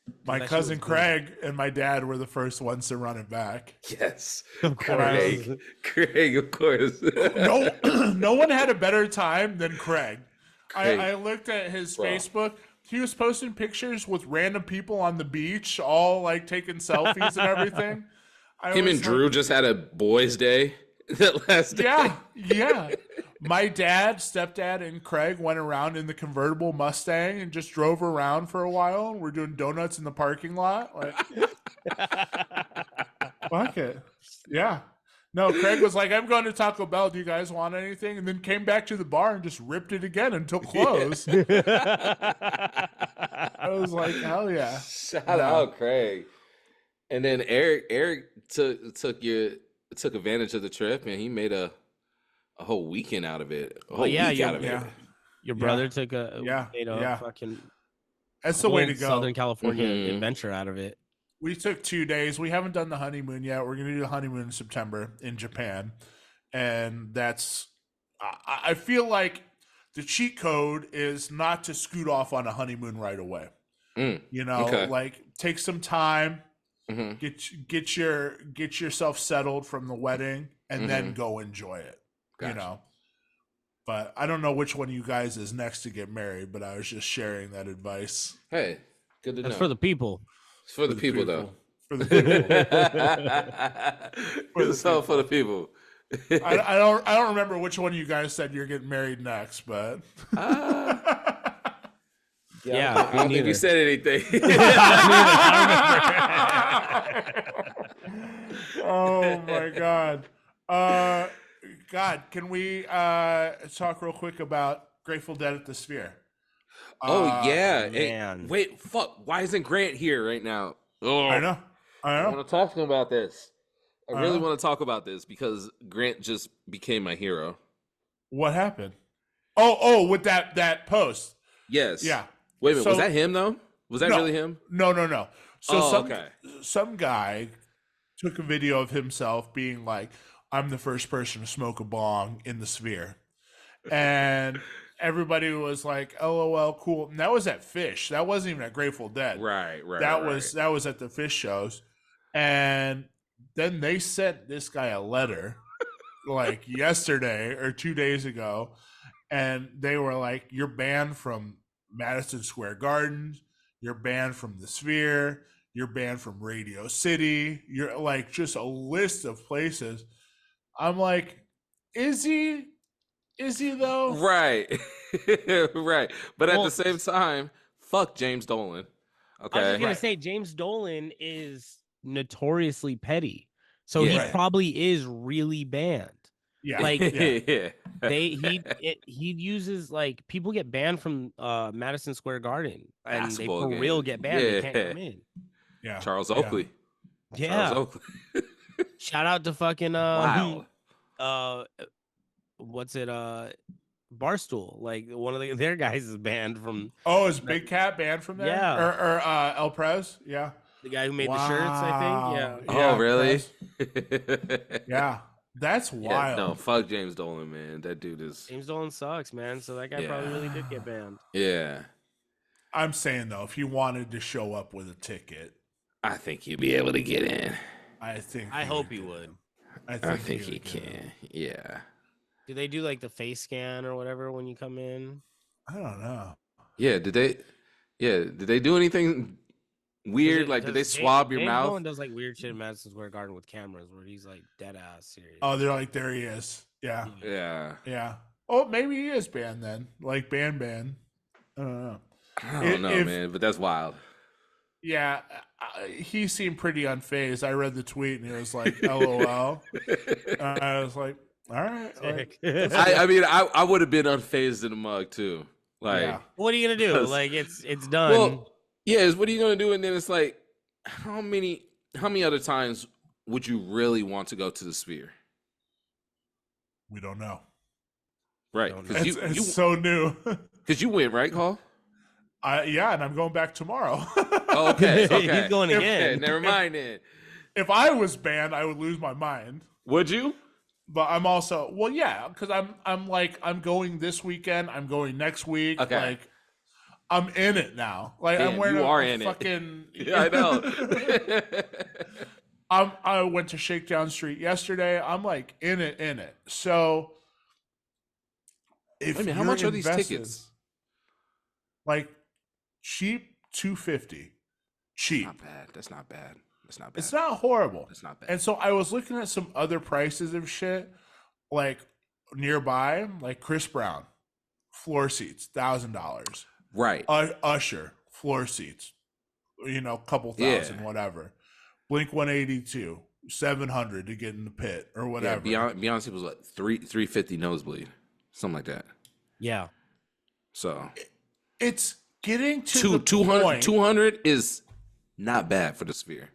because My that shit was cousin good. Craig and my dad were the first ones to run it back. Yes. Of And I course. was Craig, of course. no no one had a better time than Craig. Craig, I looked at his bro. Facebook. He was posting pictures with random people on the beach, all like taking selfies and everything. I Him and was Drew like, just had a boys' day that last day. yeah, yeah. My dad, stepdad, and Craig went around in the convertible Mustang and just drove around for a while. And we're doing donuts in the parking lot. Like, fuck it. Yeah. No, Craig was like, I'm going to Taco Bell. Do you guys want anything? And then came back to the bar and just ripped it again until close. I was like, hell yeah. Shout No. out Craig. And then Eric took advantage of the trip and he made a whole weekend out of it. A Oh whole yeah, week out of it. Yeah. your Yeah. brother took Yeah. made a Yeah. fucking That's the way whole to go. Southern California Mhm. adventure out of it. We took 2 days. We haven't done the honeymoon yet. We're going to do the honeymoon in September in Japan. And I feel like the cheat code is not to scoot off on a honeymoon right away. Mm, You know, okay. like take some time, hmm get yourself settled from the wedding, and then Mhm. go enjoy it. You Gotcha. know, but I don't know which one of you guys is next to get married. But I was just sharing that advice Hey, good to That's know. for the people. It's for the people, though. For the people. It's all for the people. I don't remember which one of you guys said you're getting married next, but Uh, Yeah, I don't think we neither. said anything. oh my god. God, can we talk real quick about Grateful Dead at the Sphere? Oh yeah. Hey, man. wait, fuck. Why isn't Grant here right now? Oh, I know. I I know. want to talk to him about this. I really Uh-huh. want to talk about this because Grant just became my hero. What happened? Oh, with that post. Yes. Yeah. Wait a minute. Was So- that him though? Was that No. really him? No. So Oh, some okay. some guy took a video of himself being like, "I'm the first person to smoke a bong in the Sphere," and everybody was like, "LOL, cool." And that was at Fish. That wasn't even at Grateful Dead. Right. That was at the Fish shows, and then they sent this guy a letter like yesterday or 2 days ago, and they were like, "You're banned from Madison Square Gardens. You're banned from the Sphere. You're banned from Radio City. You're like just a list of places." I'm like, is he? Is he though? right. right. But at Well- the same time, fuck James Dolan. I was Okay. just gonna Right. say James Dolan is notoriously petty, so Yeah. he Right. probably is really banned. Yeah. Like, yeah. yeah. He uses like people get banned from Madison Square Garden, and they Basketball for real games. get banned. They can't Yeah. come in. Yeah. Charles Yeah. Oakley. Yeah. Charles Oakley. Shout out to fucking Wow. what's it Barstool, like one of their guys is banned from Oh, is Big Cat banned from there? Yeah. Or El Prez? Yeah. the guy who made the shirts, I think. Yeah. Oh, really? Prez. Yeah. That's Yeah, wild. no, fuck James Dolan, man. That dude is. James Dolan sucks, man. So that guy probably really did get banned. Yeah. I'm saying though, if he wanted to show up with a ticket, I think he'd be able to get in. I think I hope he get would. in. I I think he he would get in. can. Yeah. Do they do like the face scan or whatever when you come in? I don't know. Yeah. Did they do anything weird? Like, did they swab your James mouth? Bowen does like weird shit in Madison Square Garden with cameras where he's like dead ass serious. Oh, they're like, there he is. Yeah. Yeah. Yeah. Oh, maybe he is banned then. Like ban. I don't know. I don't know, man, but that's wild. Yeah, he seemed pretty unfazed. I read the tweet and he was like, "LOL." I was like, "All right." Like, I mean, I would have been unfazed in the mug too. Like, yeah. What are you gonna do? Like it's done. well, yeah, what are you gonna do? And then it's like, how many other times would you really want to go to the Sphere? We don't know. Right? Don't know. Because It's so new. because you went, right, Cole? Yeah, and I'm going back tomorrow. Oh, okay. He's going Okay, again. never mind then. If I was banned, I would lose my mind. Would you? But I'm also because I'm going this weekend. I'm going next week. Okay. Like I'm in it now. Like Damn, I'm wearing you a are in it. fucking. Yeah, I know. I went to Shakedown Street yesterday. I'm like in it. So if Wait a minute, how you're much are these invested, tickets? Like cheap, $250. Cheap. Not bad. That's not bad. That's not bad. It's not horrible. That's not bad. And so I was looking at some other prices of shit, like nearby, like Chris Brown, floor seats, $1,000. Right. Usher, floor seats, couple thousand, whatever. Blink 182, 700 to get in the pit or whatever. Yeah, Beyonce was what, 350 nosebleed, something like that. Yeah. So It's getting to the 200 point. 200 is not bad for the Sphere.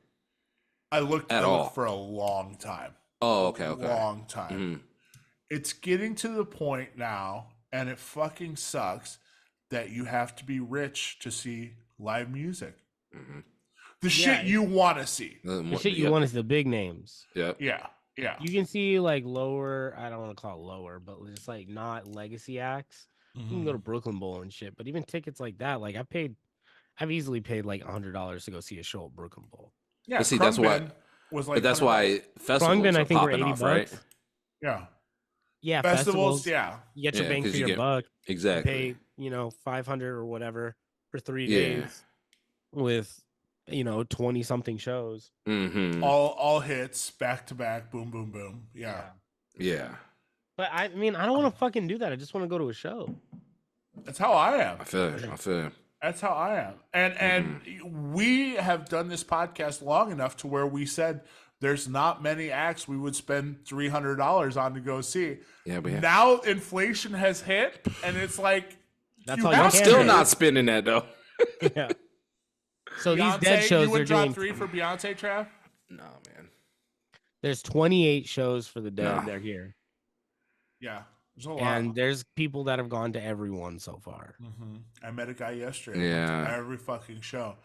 I looked all. for a long time. Oh, okay. Long time. Mhm. It's getting to the point now, and it fucking sucks that you have to be rich to see live music. Mhm. The shit you want to see. The shit you want is the big names. Yep. Yeah. You can see like lower, I don't want to call it lower, but just like not legacy acts. You can go to Brooklyn Bowl and shit, but even tickets like that, like I've easily paid like $100 to go see a show at Brooklyn Bowl. Yeah, But see, that's why. was like But that's $100. why festivals Krungben, are I think, were popping 80 off, bucks. right? Yeah. Yeah, Festivals, festivals. yeah. You get your Yeah, bang 'cause for you your get- buck. Exactly. Pay, 500 or whatever for 3 Yeah. days with 20 something shows. Mm-hmm. All hits back to back, boom, boom, boom. Yeah. Yeah. But I mean, I don't want to fucking do that. I just want to go to a show. That's how I am. I feel it. That's how I am. And we have done this podcast long enough to where we said there's not many acts we would spend $300 on to go see. Yeah, but Now inflation has hit, and it's like That's you all you have can still do. not spending that though. Yeah. So these Beyonce, dead shows you would they're drop doing. 3 for Beyonce, Trav? No, man. There's 28 shows for the dead. No. They're here, Yeah, there's a lot. and there's people that have gone to every one so far. I met a guy yesterday. Yeah. Went to every fucking show.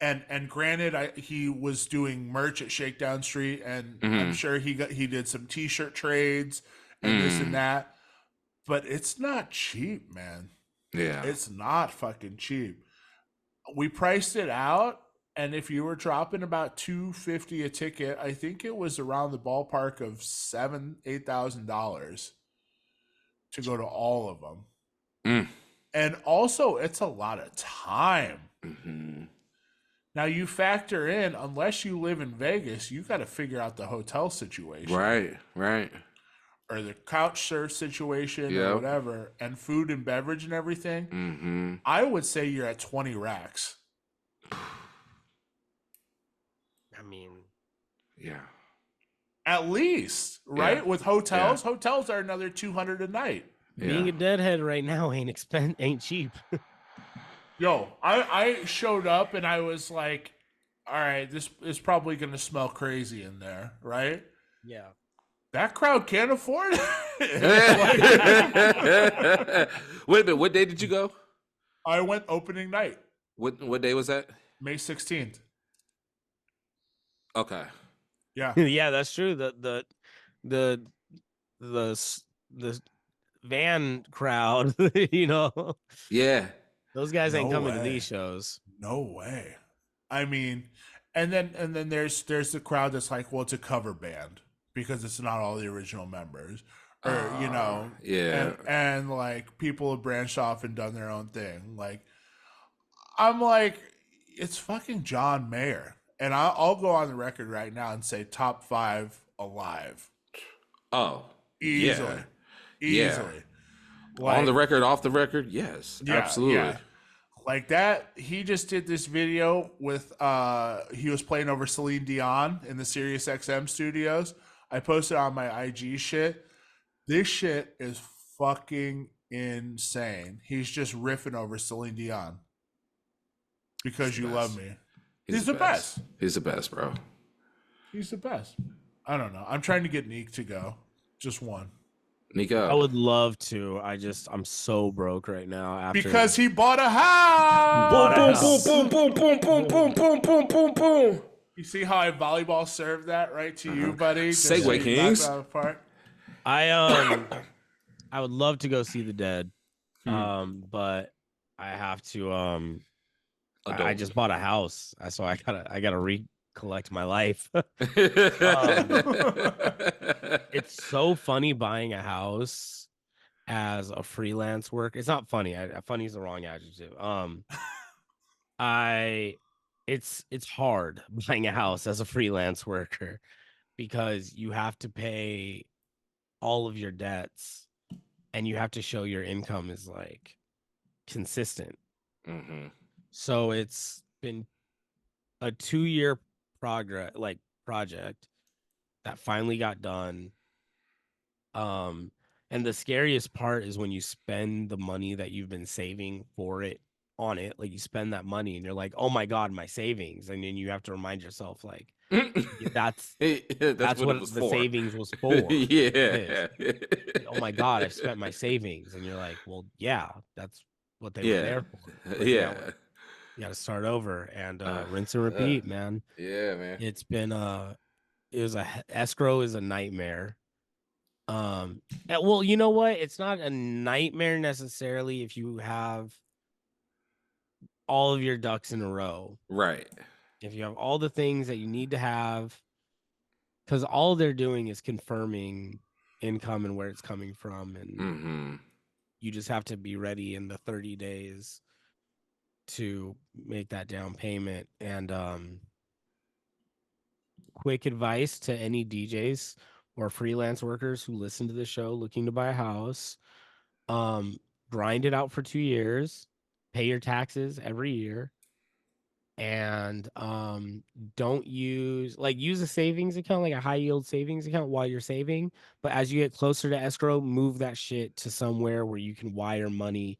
And granted, he was doing merch at Shakedown Street, and I'm sure he did some T-shirt trades and this and that. But it's not cheap, man. Yeah. It's not fucking cheap. We priced it out, and if you were dropping about $250 a ticket, I think it was around the ballpark of $8,000 to go to all of them. And also, it's a lot of time. Now you factor in, unless you live in Vegas, you got to figure out the hotel situation, Right. or the couch surf situation, or Yep. whatever, and food and beverage and everything. Mm-hmm. I would say you're at 20 racks. I mean, Yeah. At least, right? Yeah. With hotels, hotels are another 200 a night. being a deadhead right now ain't cheap. Yo, I showed up and I was like, all right, this is probably going to smell crazy in there, right? Yeah. That crowd can't afford it. Wait a minute. What day did you go? I went opening night, What day was that? May 16th. Okay. Yeah. Yeah, that's true. The van crowd, Yeah. Those guys ain't No coming to way. these shows. No way. I mean, and then there's the crowd that's like, well, it's a cover band because it's not all the original members, or Yeah. and like people have branched off and done their own thing. Like I'm like, it's fucking John Mayer, and I'll go on the record right now and say top 5 alive Oh, easily, yeah. easily. On the record, off the record, yes, absolutely. Yeah. Like that, he just did this video with he was playing over Celine Dion in the Sirius XM studios. I posted on my IG shit. This shit is fucking insane. He's just riffing over Celine Dion. Because you love me. He's the best. He's the best, bro. He's the best. I don't know. I'm trying to get Neek to go. Just one. Nico. I would love to. I'm so broke right now. After Because he bought a house. Boom, boom, boom, boom, boom, boom, boom, boom, boom. You see how I volleyball served that right to you, buddy? Segway Kings. I would love to go see the Dead. But I have to I just bought a house. So I gotta recollect my life. It's so funny buying a house as a freelance work. It's not funny. Funny is the wrong adjective. It's hard buying a house as a freelance worker because you have to pay all of your debts and you have to show your income is like consistent. Mm-hmm. So it's been a 2-year project that finally got done. And the scariest part is when you spend the money that you've been saving for it on it. Like you spend that money and you're like, oh my God, my savings. And then you have to remind yourself, like, that's what the savings was for. Yeah. Oh my God, I spent my savings. And you're like, well, yeah, that's what they were there for. But yeah. You got to start over and rinse and repeat, man. Yeah, man. It's been escrow is a nightmare. Well, you know what? It's not a nightmare necessarily if you have all of your ducks in a row. Right. If you have all the things that you need to have, because all they're doing is confirming income and where it's coming from. And you just have to be ready in the 30 days to make that down payment. And quick advice to any DJs or freelance workers who listen to the show looking to buy a house, grind it out for 2 years, pay your taxes every year, and don't use a savings account, like a high yield savings account while you're saving. But as you get closer to escrow, move that shit to somewhere where you can wire money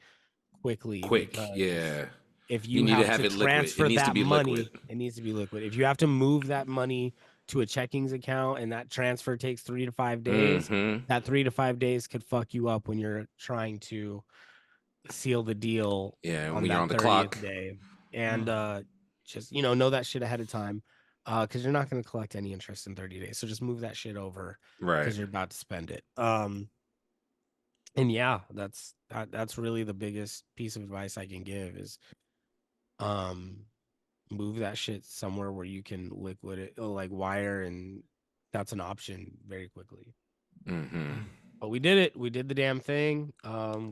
quickly. Yeah. If you need have to have to it liquid. transfer It needs to that be money, liquid. it needs to be liquid. If you have to move that money to a checkings account and that transfer takes 3 to 5 days, that 3 to 5 days could fuck you up when you're trying to seal the deal. Yeah, on when you're that on the 30th clock. day. And just know that shit ahead of time, because you're not going to collect any interest in 30 days. So just move that shit over, Right. because you're about to spend it. And yeah, that's really the biggest piece of advice I can give is move that shit somewhere where you can liquid it, like wire, and that's an option very quickly. But we did it. We did the damn thing.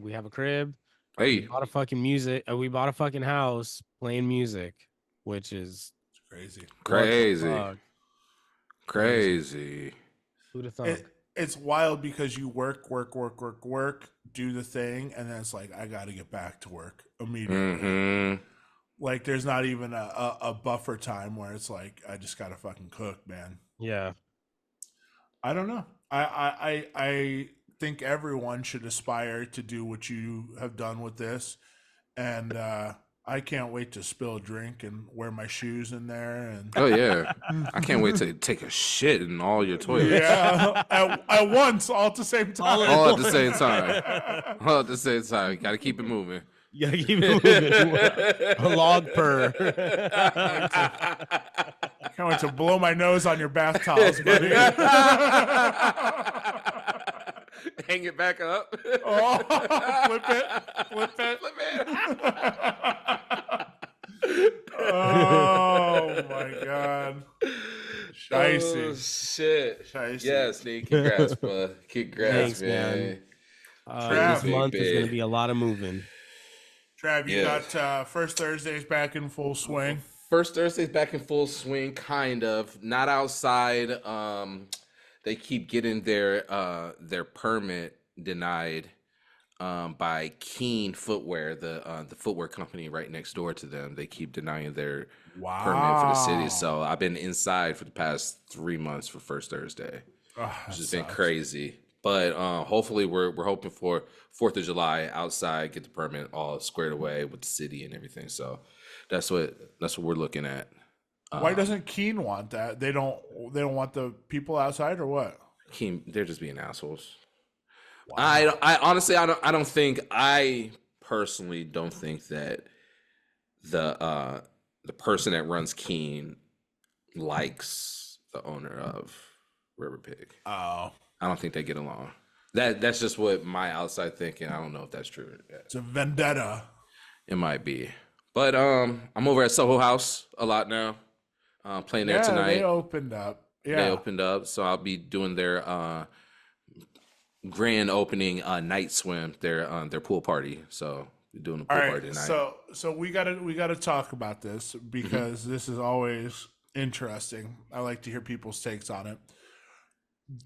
We have a crib. Hey, we bought a fucking music. We bought a fucking house playing music, which is crazy. Who'd have thought? It's wild because you work, do the thing, and then it's like I got to get back to work immediately. Like there's not even a buffer time where it's like I just got to fucking cook, man. Yeah. I don't know. I think everyone should aspire to do what you have done with this, and I can't wait to spill a drink and wear my shoes in there. And oh yeah, I can't wait to take a shit in all your toilets. Yeah, at once, all at the same time. All at the same time. All at the same time. Got to keep it moving. You gotta keep it moving. A log purr. Can't wait to blow my nose on your bath towels, buddy. hang it back up. Oh, flip it. Flip it. Oh my god. Oh Shicey. shit. Shicey. Yes, Neek. Congrats, bro. Congrats, Thanks, man. man. This Trav. month is going to Big. be a lot of moving. Trav, you Yeah. got First Thursdays back in full swing. First Thursday's back in full swing, kind of. Not outside. They keep getting their permit denied by Keen Footwear, the footwear company right next door to them. They keep denying their permit for the city. So I've been inside for the past 3 months for First Thursday, which has been crazy. But hopefully we're hoping for 4th of July outside, get the permit all squared away with the city and everything. So that's what we're looking at. Why doesn't Keen want that? They don't want the people outside or what? Keen, they're just being assholes. Wow. I honestly I personally don't think that the person that runs Keen likes the owner of River Pig. Oh. I don't think they get along. That's just what my outside thinking. I don't know if that's true. It's a vendetta. It might be. But I'm over at Soho House a lot now. Playing there tonight. They opened up. Yeah. They opened up, so I'll be doing their grand opening night swim, their pool party. So we're doing a pool party tonight. So we gotta talk about this because this is always interesting. I like to hear people's takes on it.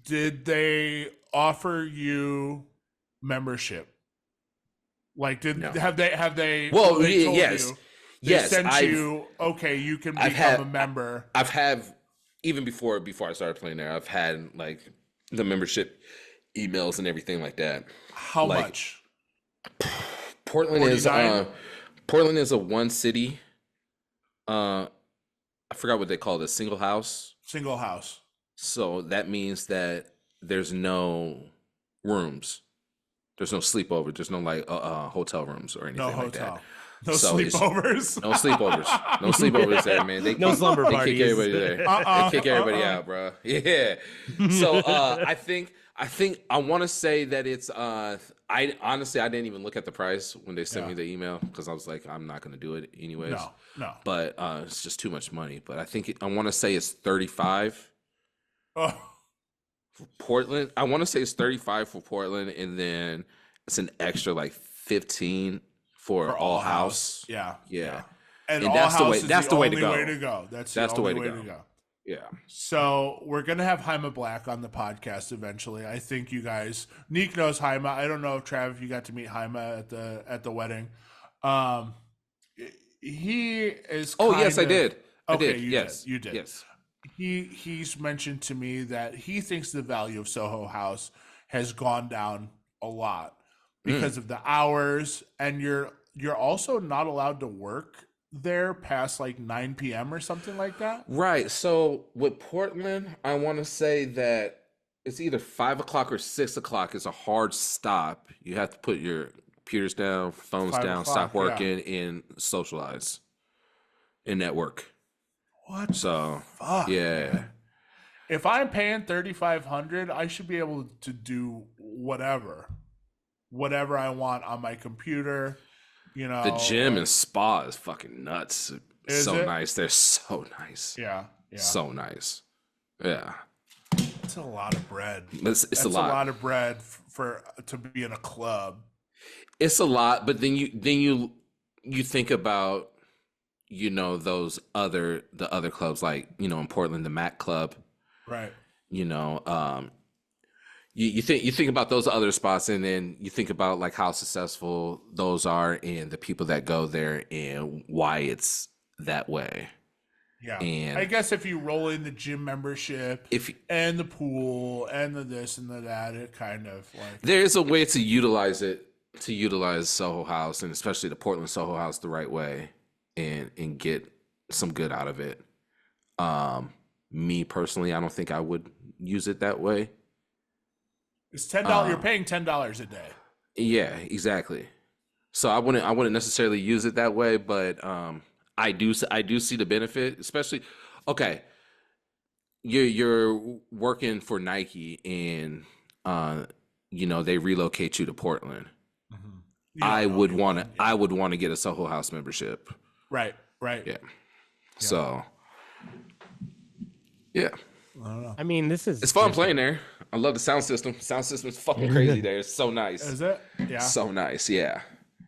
Did they offer you membership? Like, No. have they? Well, they told yes, you, they yes. sent you. Okay, you can become a member. I've had even before I started playing there. I've had like the membership emails and everything like that. How much? Portland 49? is a one city. I forgot what they call it, a single house. Single house. So that means that there's no rooms. There's no sleepover. There's no like hotel rooms or anything like that. No sleepovers. No sleepovers. No sleepovers there, man. They No slumber they parties. kick everybody there. They kick everybody out, bro. Yeah. So I think I want to say that it's I honestly I didn't even look at the price when they sent me the email because I was like I'm not gonna do it anyways. No. But it's just too much money. But I think I want to say it's 35. Oh. For Portland, I want to say it's 35 for Portland, and then it's an extra like 15 for all house. Yeah. And all that's the house way. is That's the way to only go. way to go. That's the way to go. Yeah. So we're gonna have Haima Black on the podcast eventually. I think you guys, Neek knows Haima. I don't know if Trav, you got to meet Haima at the wedding. He is. Oh yes, I did. Okay, I did. Yes, you did. Yes. He's mentioned to me that he thinks the value of Soho House has gone down a lot because of the hours, and you're also not allowed to work there past like 9 p.m. or something like that. Right. So with Portland, I want to say that it's either 5 o'clock or 6 o'clock is a hard stop. You have to put your computers down, phones down, stop working, and socialize and network. What? So fuck? Yeah. Man. If I'm paying $3,500, I should be able to do whatever I want on my computer. You know, the gym and spa is fucking nuts. Is so it? nice. They're so nice. Yeah. So nice. Yeah. It's a lot of bread. It's a lot of bread to be in a club. It's a lot, but then you think about the other clubs like in Portland, the Mac Club, right? You think about those other spots, and then you think about like how successful those are and the people that go there and why it's that way. Yeah, and I guess if you roll in the gym membership, and the pool and the this and the that, it kind of like there is a way to utilize Soho House, and especially the Portland Soho House, the right way, and get some good out of it. Me personally, I don't think I would use it that way. It's $10. You're paying $10 a day. Yeah, exactly. So I wouldn't necessarily use it that way, but I do see the benefit, especially. Okay, you're working for Nike, and they relocate you to Portland. Mm-hmm. You I would want to get a Soho House membership. Right. Yeah. So, yeah. I don't know. I mean, It's fun playing there. I love the sound system. Sound system's fucking crazy there. It's so nice. Is it? Yeah. So nice. Yeah.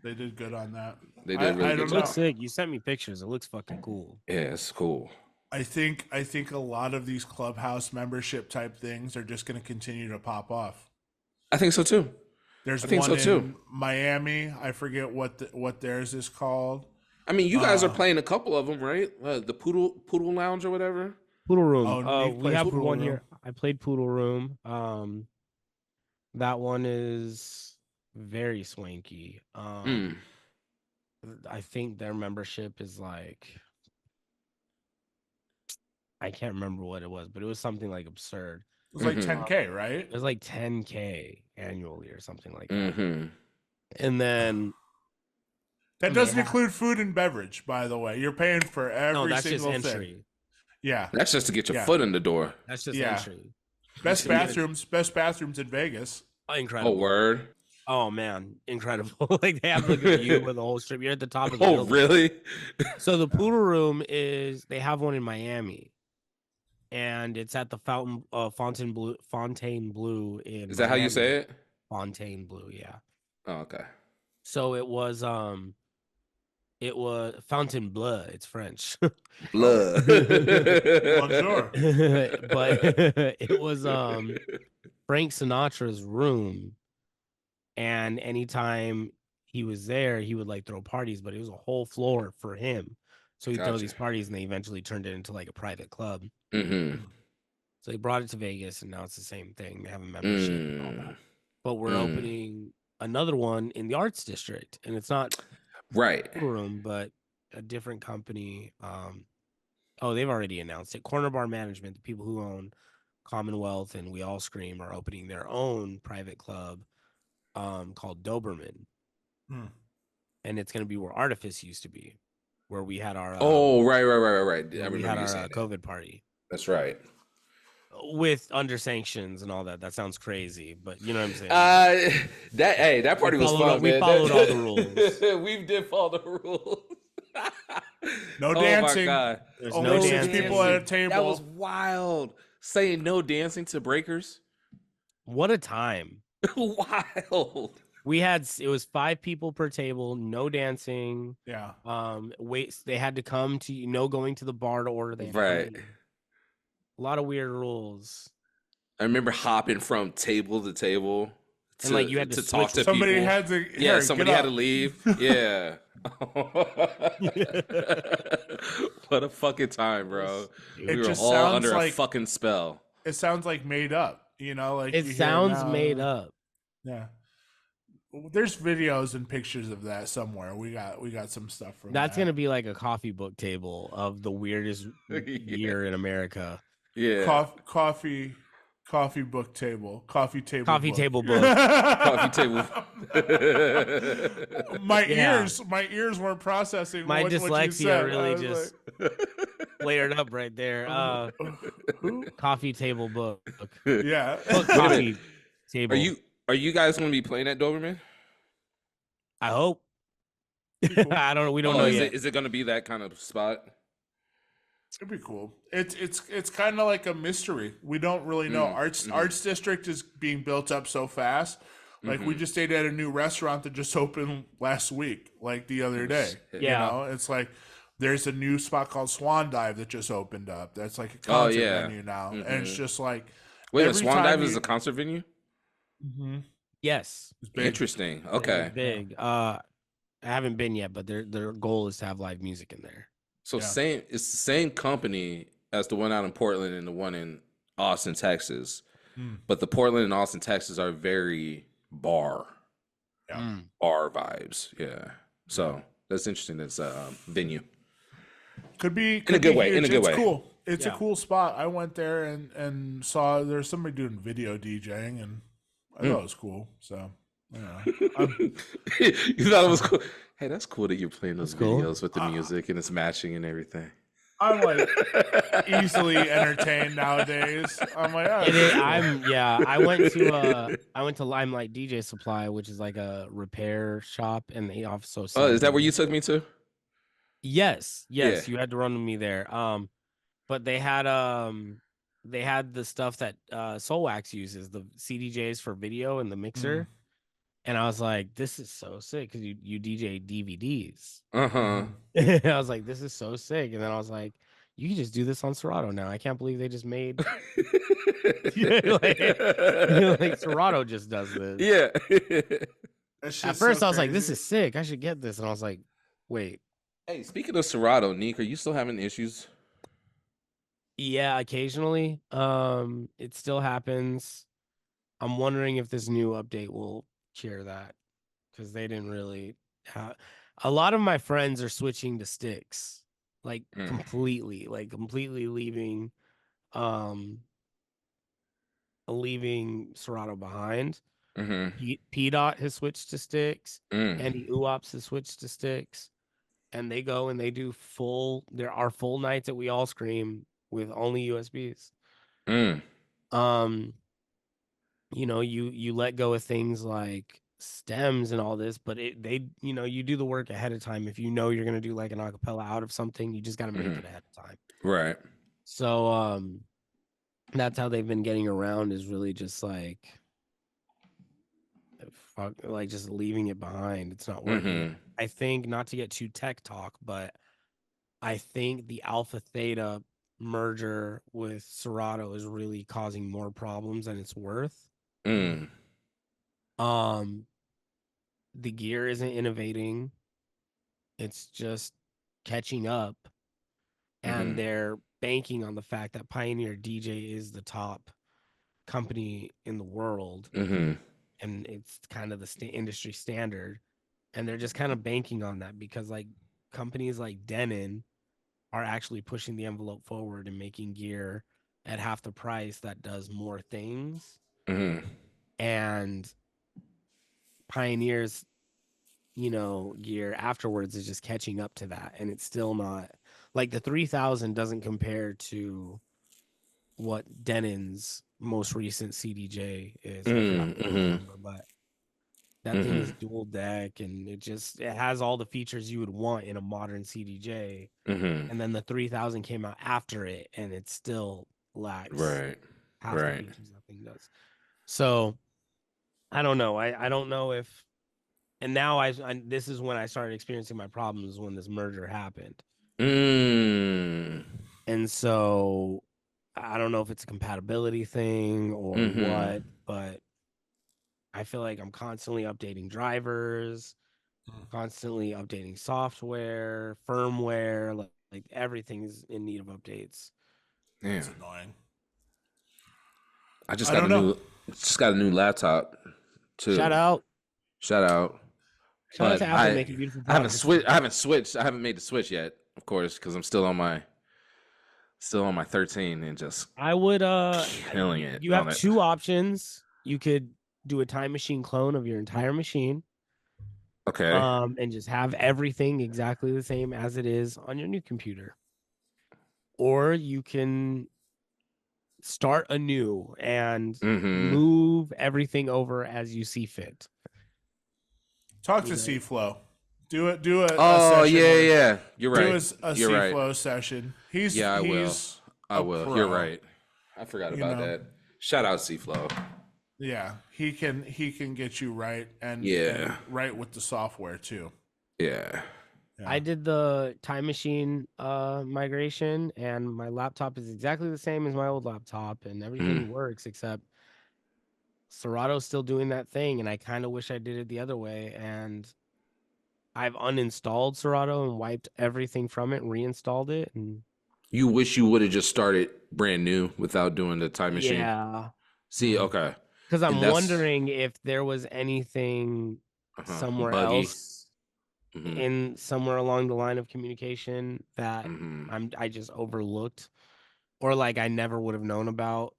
They did good on that. They did really good It job. looks sick. You sent me pictures. It looks fucking cool. Yeah, it's cool. I think a lot of these clubhouse membership type things are just going to continue to pop off. I think so too. There's one in Miami. I forget what theirs is called. I mean, you guys are playing a couple of them, right? The Poodle Lounge or whatever. Poodle Room. We have Poodle one Room. here. I played Poodle Room. That one is very swanky. I think their membership is like, I can't remember what it was, but it was something like absurd. It was like $10K, right? It was like $10K annually or something like that. Mm-hmm. And then that doesn't include food and beverage, by the way. You're paying for every single just thing. entry. Yeah, that's just to get your foot in the door. That's just entry. Best bathrooms in Vegas. Incredible. Oh, word. Oh man, incredible! Like they have like a view with the whole strip. You're at the top of the building. Really? So the Poodle Room they have one in Miami, and it's at the Fontaine Blue in. Is that how you say it? Fontaine Blue, yeah. Oh, okay. So it was Fountain Bleu. It's French. Blood. Bonjour. But it was Frank Sinatra's room. And anytime he was there, he would like throw parties, but it was a whole floor for him. So he'd throw these parties, and they eventually turned it into like a private club. Mm-hmm. So they brought it to Vegas, and now it's the same thing. They have a membership and all that. But we're opening another one in the Arts District, and it's not right room, but a different company. They've already announced it. Corner Bar Management, the people who own Commonwealth and We All Scream, are opening their own private club called Doberman. And it's going to be where Artifice used to be, where we had our right. I remember we had our COVID party. That's right. With under sanctions and all that. That sounds crazy, but you know what I'm saying. That party was fun. We followed all the rules. We did follow the rules. No dancing. Oh my God. There's only no 6 dancing. people at a table. That was wild. Saying no dancing to breakers. What a time. Wild. It was 5 people per table, no dancing. Yeah. They had to come to going to the bar to order. Right. A lot of weird rules. I remember hopping from table to table and like you had to talk to somebody people. Had to. Yeah, somebody had to leave. Yeah. What a fucking time, bro. We were all under a fucking spell. It sounds like made up, like it sounds made up. Yeah. There's videos and pictures of that somewhere. We got some stuff from That's gonna be like a coffee book table of the weirdest year in America. Yeah. Coffee book table. Coffee table book. Coffee table. My ears weren't processing. My dyslexia what you said. really just layered up right there. Coffee table book. Yeah. Coffee table. Are you guys going to be playing at Doberman? I hope. I don't know. We don't know yet. Is it going to be that kind of spot? It'd be cool. It's kind of like a mystery. We don't really know. Arts District is being built up so fast. Like we just ate at a new restaurant that just opened last week, like the other day. Yeah. It's like there's a new spot called Swan Dive that just opened up. That's like a concert venue now, and it's just like wait, Swan Dive is a concert venue. Mm-hmm. Yes. Interesting. Okay. It's big. I haven't been yet, but their goal is to have live music in there. So it's the same company as the one out in Portland and the one in Austin, Texas. But the Portland and Austin, Texas are very bar vibes. Yeah. So that's interesting. That's a venue. Could be in a good way. Huge. In a good way. Cool. It's a cool spot. I went there and saw there's somebody doing video DJing, and I thought it was cool. So yeah. You thought it was cool. Hey, that's cool that you're playing those videos with the music and it's matching and everything. I'm like easily entertained nowadays. I'm like, oh, It this is, is cool. I went to Limelight DJ Supply, which is like a repair shop, and they also Oh, sell is that where you gear. took me to? Yes, Yeah. you had to run with me there. But they had the stuff that Soulwax uses, the CDJs for video and the Mm, mixer. And I was like, this is so sick because you DJ DVDs. Uh-huh. mhm. I was like, this is so sick. And then I was like, you can just do this on Serato now. I can't believe they just made like, like Serato just does this. Yeah. It's At just so first, I was like, this crazy. is sick. I should get this. And I was like, wait, Hey, speaking of Serato, Neek, are you still having issues? yeah, occasionally. It still happens. I'm wondering if this new update will cure that because they didn't really have. A lot of my friends are switching to sticks, Mm. like completely um, leaving Serato behind. Mm-hmm. P Dot has switched to sticks. Mm. Andy Uops has switched to sticks, and they go and they do full. There are full nights at We All Scream with only USBs. Mm. Um, you let go of things like stems and all this, but you do the work ahead of time. If you know you're gonna do like an acapella out of something, you just got to make Mm-hmm. it ahead of time. Right. So that's how they've been getting around, is really just like fuck, like just leaving it behind. It's not working. Mm-hmm. I think, not to get too tech talk, but I think the Alpha Theta merger with Serato is really causing more problems than it's worth. Mm, Mm. Um, the gear isn't innovating, it's just catching up, and Mm-hmm. they're banking on the fact that Pioneer DJ is the top company in the world, Mm-hmm. and it's kind of the industry standard, and they're just kind of banking on that because like companies like Denon are actually pushing the envelope forward and making gear at half the price that does more things, Mm-hmm. and Pioneer's gear afterwards is just catching up to that, and it's still not like the 3000 doesn't compare to what Denon's most recent CDJ is. I forgot the model Mm-hmm. number, but that thing Mm-hmm. is dual deck, and it has all the features you would want in a modern CDJ. Mm-hmm. And then the 3000 came out after it, and it still lacks Right. half the Right. features that thing does. So I don't know. I don't know if, and now this is when I started experiencing my problems when this merger happened. Mm. And so I don't know if it's a compatibility thing or Mm-hmm. what, but I feel like I'm constantly updating drivers, mm. constantly updating software, firmware, like everything's in need of updates. That's Damn. annoying. I I don't know. just got a new laptop Shout too. out. Shout out. Shout out But to Apple making beautiful I haven't products. switched. I haven't switched. I haven't made the switch yet, of course, because I'm still on my 13 and just I would killing it you on have it. two options. You could do a time machine clone of your entire machine, Okay. and just have everything exactly the same as it is on your new computer. Or you can start anew and Mm-hmm. move everything over as you see fit. Talk You to know, C-Flow. Do a Oh session yeah, with yeah. You're do right. a You're right. C-Flow session. He's Yeah, I will. he's I a will. You're pro. right. I forgot You about know. that. Shout out C-Flow. Yeah, he can get you right and Yeah. right with the software too. Yeah. I Yeah. did the time machine migration, and my laptop is exactly the same as my old laptop, and Mm. everything works except Serato's still doing that thing, and I kind of wish I did it the other way. And I've uninstalled Serato and wiped everything from it, reinstalled it, and You wish you would have just started brand new without doing the time machine. yeah, See, okay. because And I'm that's wondering if there was anything somewhere buggy. else Mm-hmm. in somewhere along the line of communication that Mm-hmm. I just overlooked, or like I never would have known about.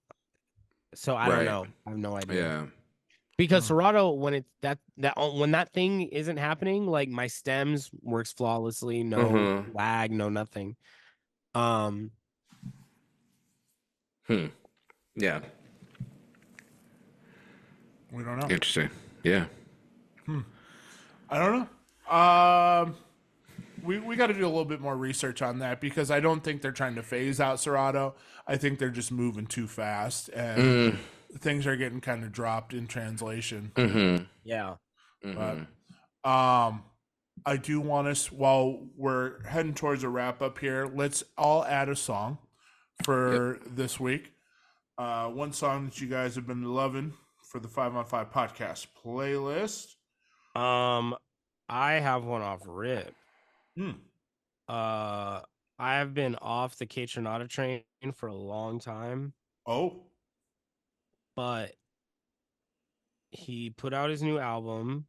So I don't Right. know. I have no idea. Yeah. Because Mm. Serato, when it's when that thing isn't happening, like my stems works flawlessly, no Mm-hmm. lag, no nothing. Um, Yeah. We don't know. Interesting. Yeah. I don't know. We got to do a little bit more research on that because I don't think they're trying to phase out Serato. I think they're just moving too fast and things are getting kind of dropped in translation. yeah. But I do want us, while we're heading towards a wrap up here, let's all add a song for this week. One song that you guys have been loving for the 5 on 5 podcast playlist. I have one off rip. Hmm. I have been off the Kate Tronada train for a long time, Oh, but he put out his new album,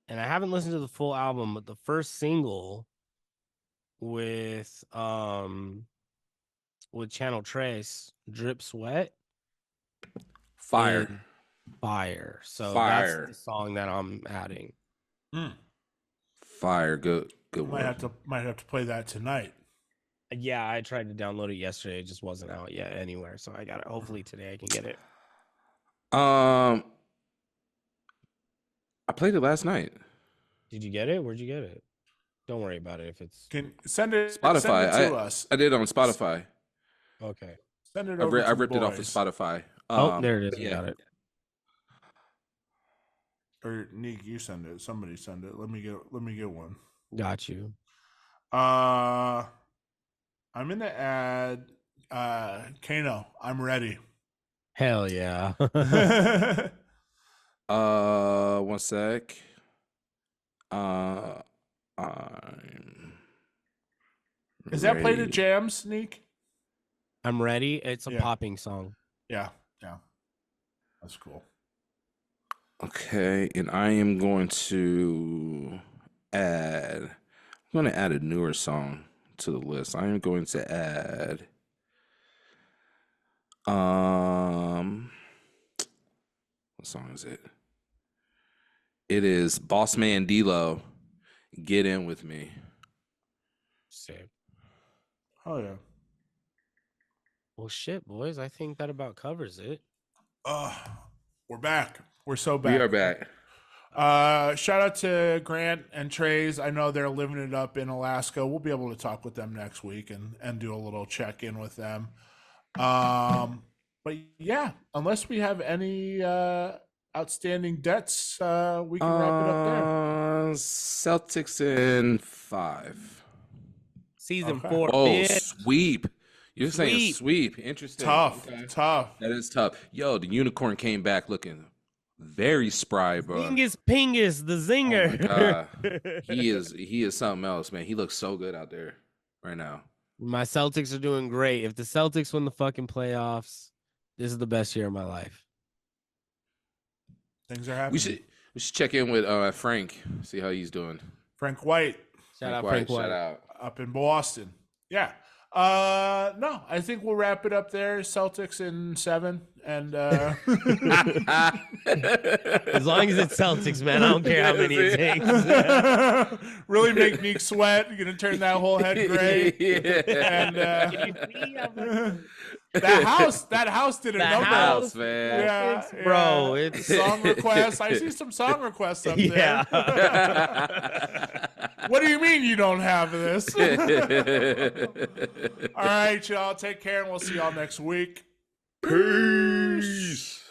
and I haven't listened to the full album, but the first single with Channel Trace, Drip Sweat, Fire. is fire. So Fire. that's the song that I'm adding. Fire. Good might word. have to play that tonight. Yeah, I tried to download it yesterday. It just wasn't out yet anywhere. So I got it. Hopefully today I can get it. I played it last night. Did you get it? Where'd you get it? Don't worry about it if it's Can send it Spotify. Send it to us. I did it on Spotify. okay. Send it I over. I to ripped the it off of boys. Spotify. Oh, there it is. Yeah. I got it. Or Neek, you send it. Somebody send it. Let me get one. Got you. I'm gonna add Kano. I'm ready. Hell yeah. 1 sec. I'm Is that played ready. at jams, Neek? I'm ready. It's a Yeah. popping song. Yeah. That's cool. Okay, and I am going to add. I'm going to add a newer song to the list. I am going to add. What song is it? It is Boss Man D-Lo. Get in with me. Sick. Oh yeah. Well, shit, boys. I think that about covers it. We're back. We're so back. We are back. Shout out to Grant and Trey's. I know they're living it up in Alaska. We'll be able to talk with them next week and do a little check in with them. But yeah, unless we have any outstanding debts, we can wrap it up there. Celtics in 5. Season Okay. 4. Oh, bitch. sweep. You're saying sweep. Interesting. Tough. Okay. Tough. That is tough. Yo, the unicorn came back looking very spry, bro. Pingus, the zinger. Oh my God. He is something else, man. He looks so good out there right now. My Celtics are doing great. If the Celtics win the fucking playoffs, this is the best year of my life. Things are happening. We should check in with Frank, see how he's doing. Frank White. Shout out Frank White. Shout out. Up in Boston. Yeah. No, I think we'll wrap it up there. Celtics in 7. And As long as it's Celtics, man, I don't care how many it takes. really make Neek sweat. You're gonna turn that whole head gray. And that house did a number. House, man. Yeah, bro, it's song requests. I see some song requests up there. Yeah. What do you mean you don't have this? All right, y'all. Take care, and we'll see y'all next week. Peace.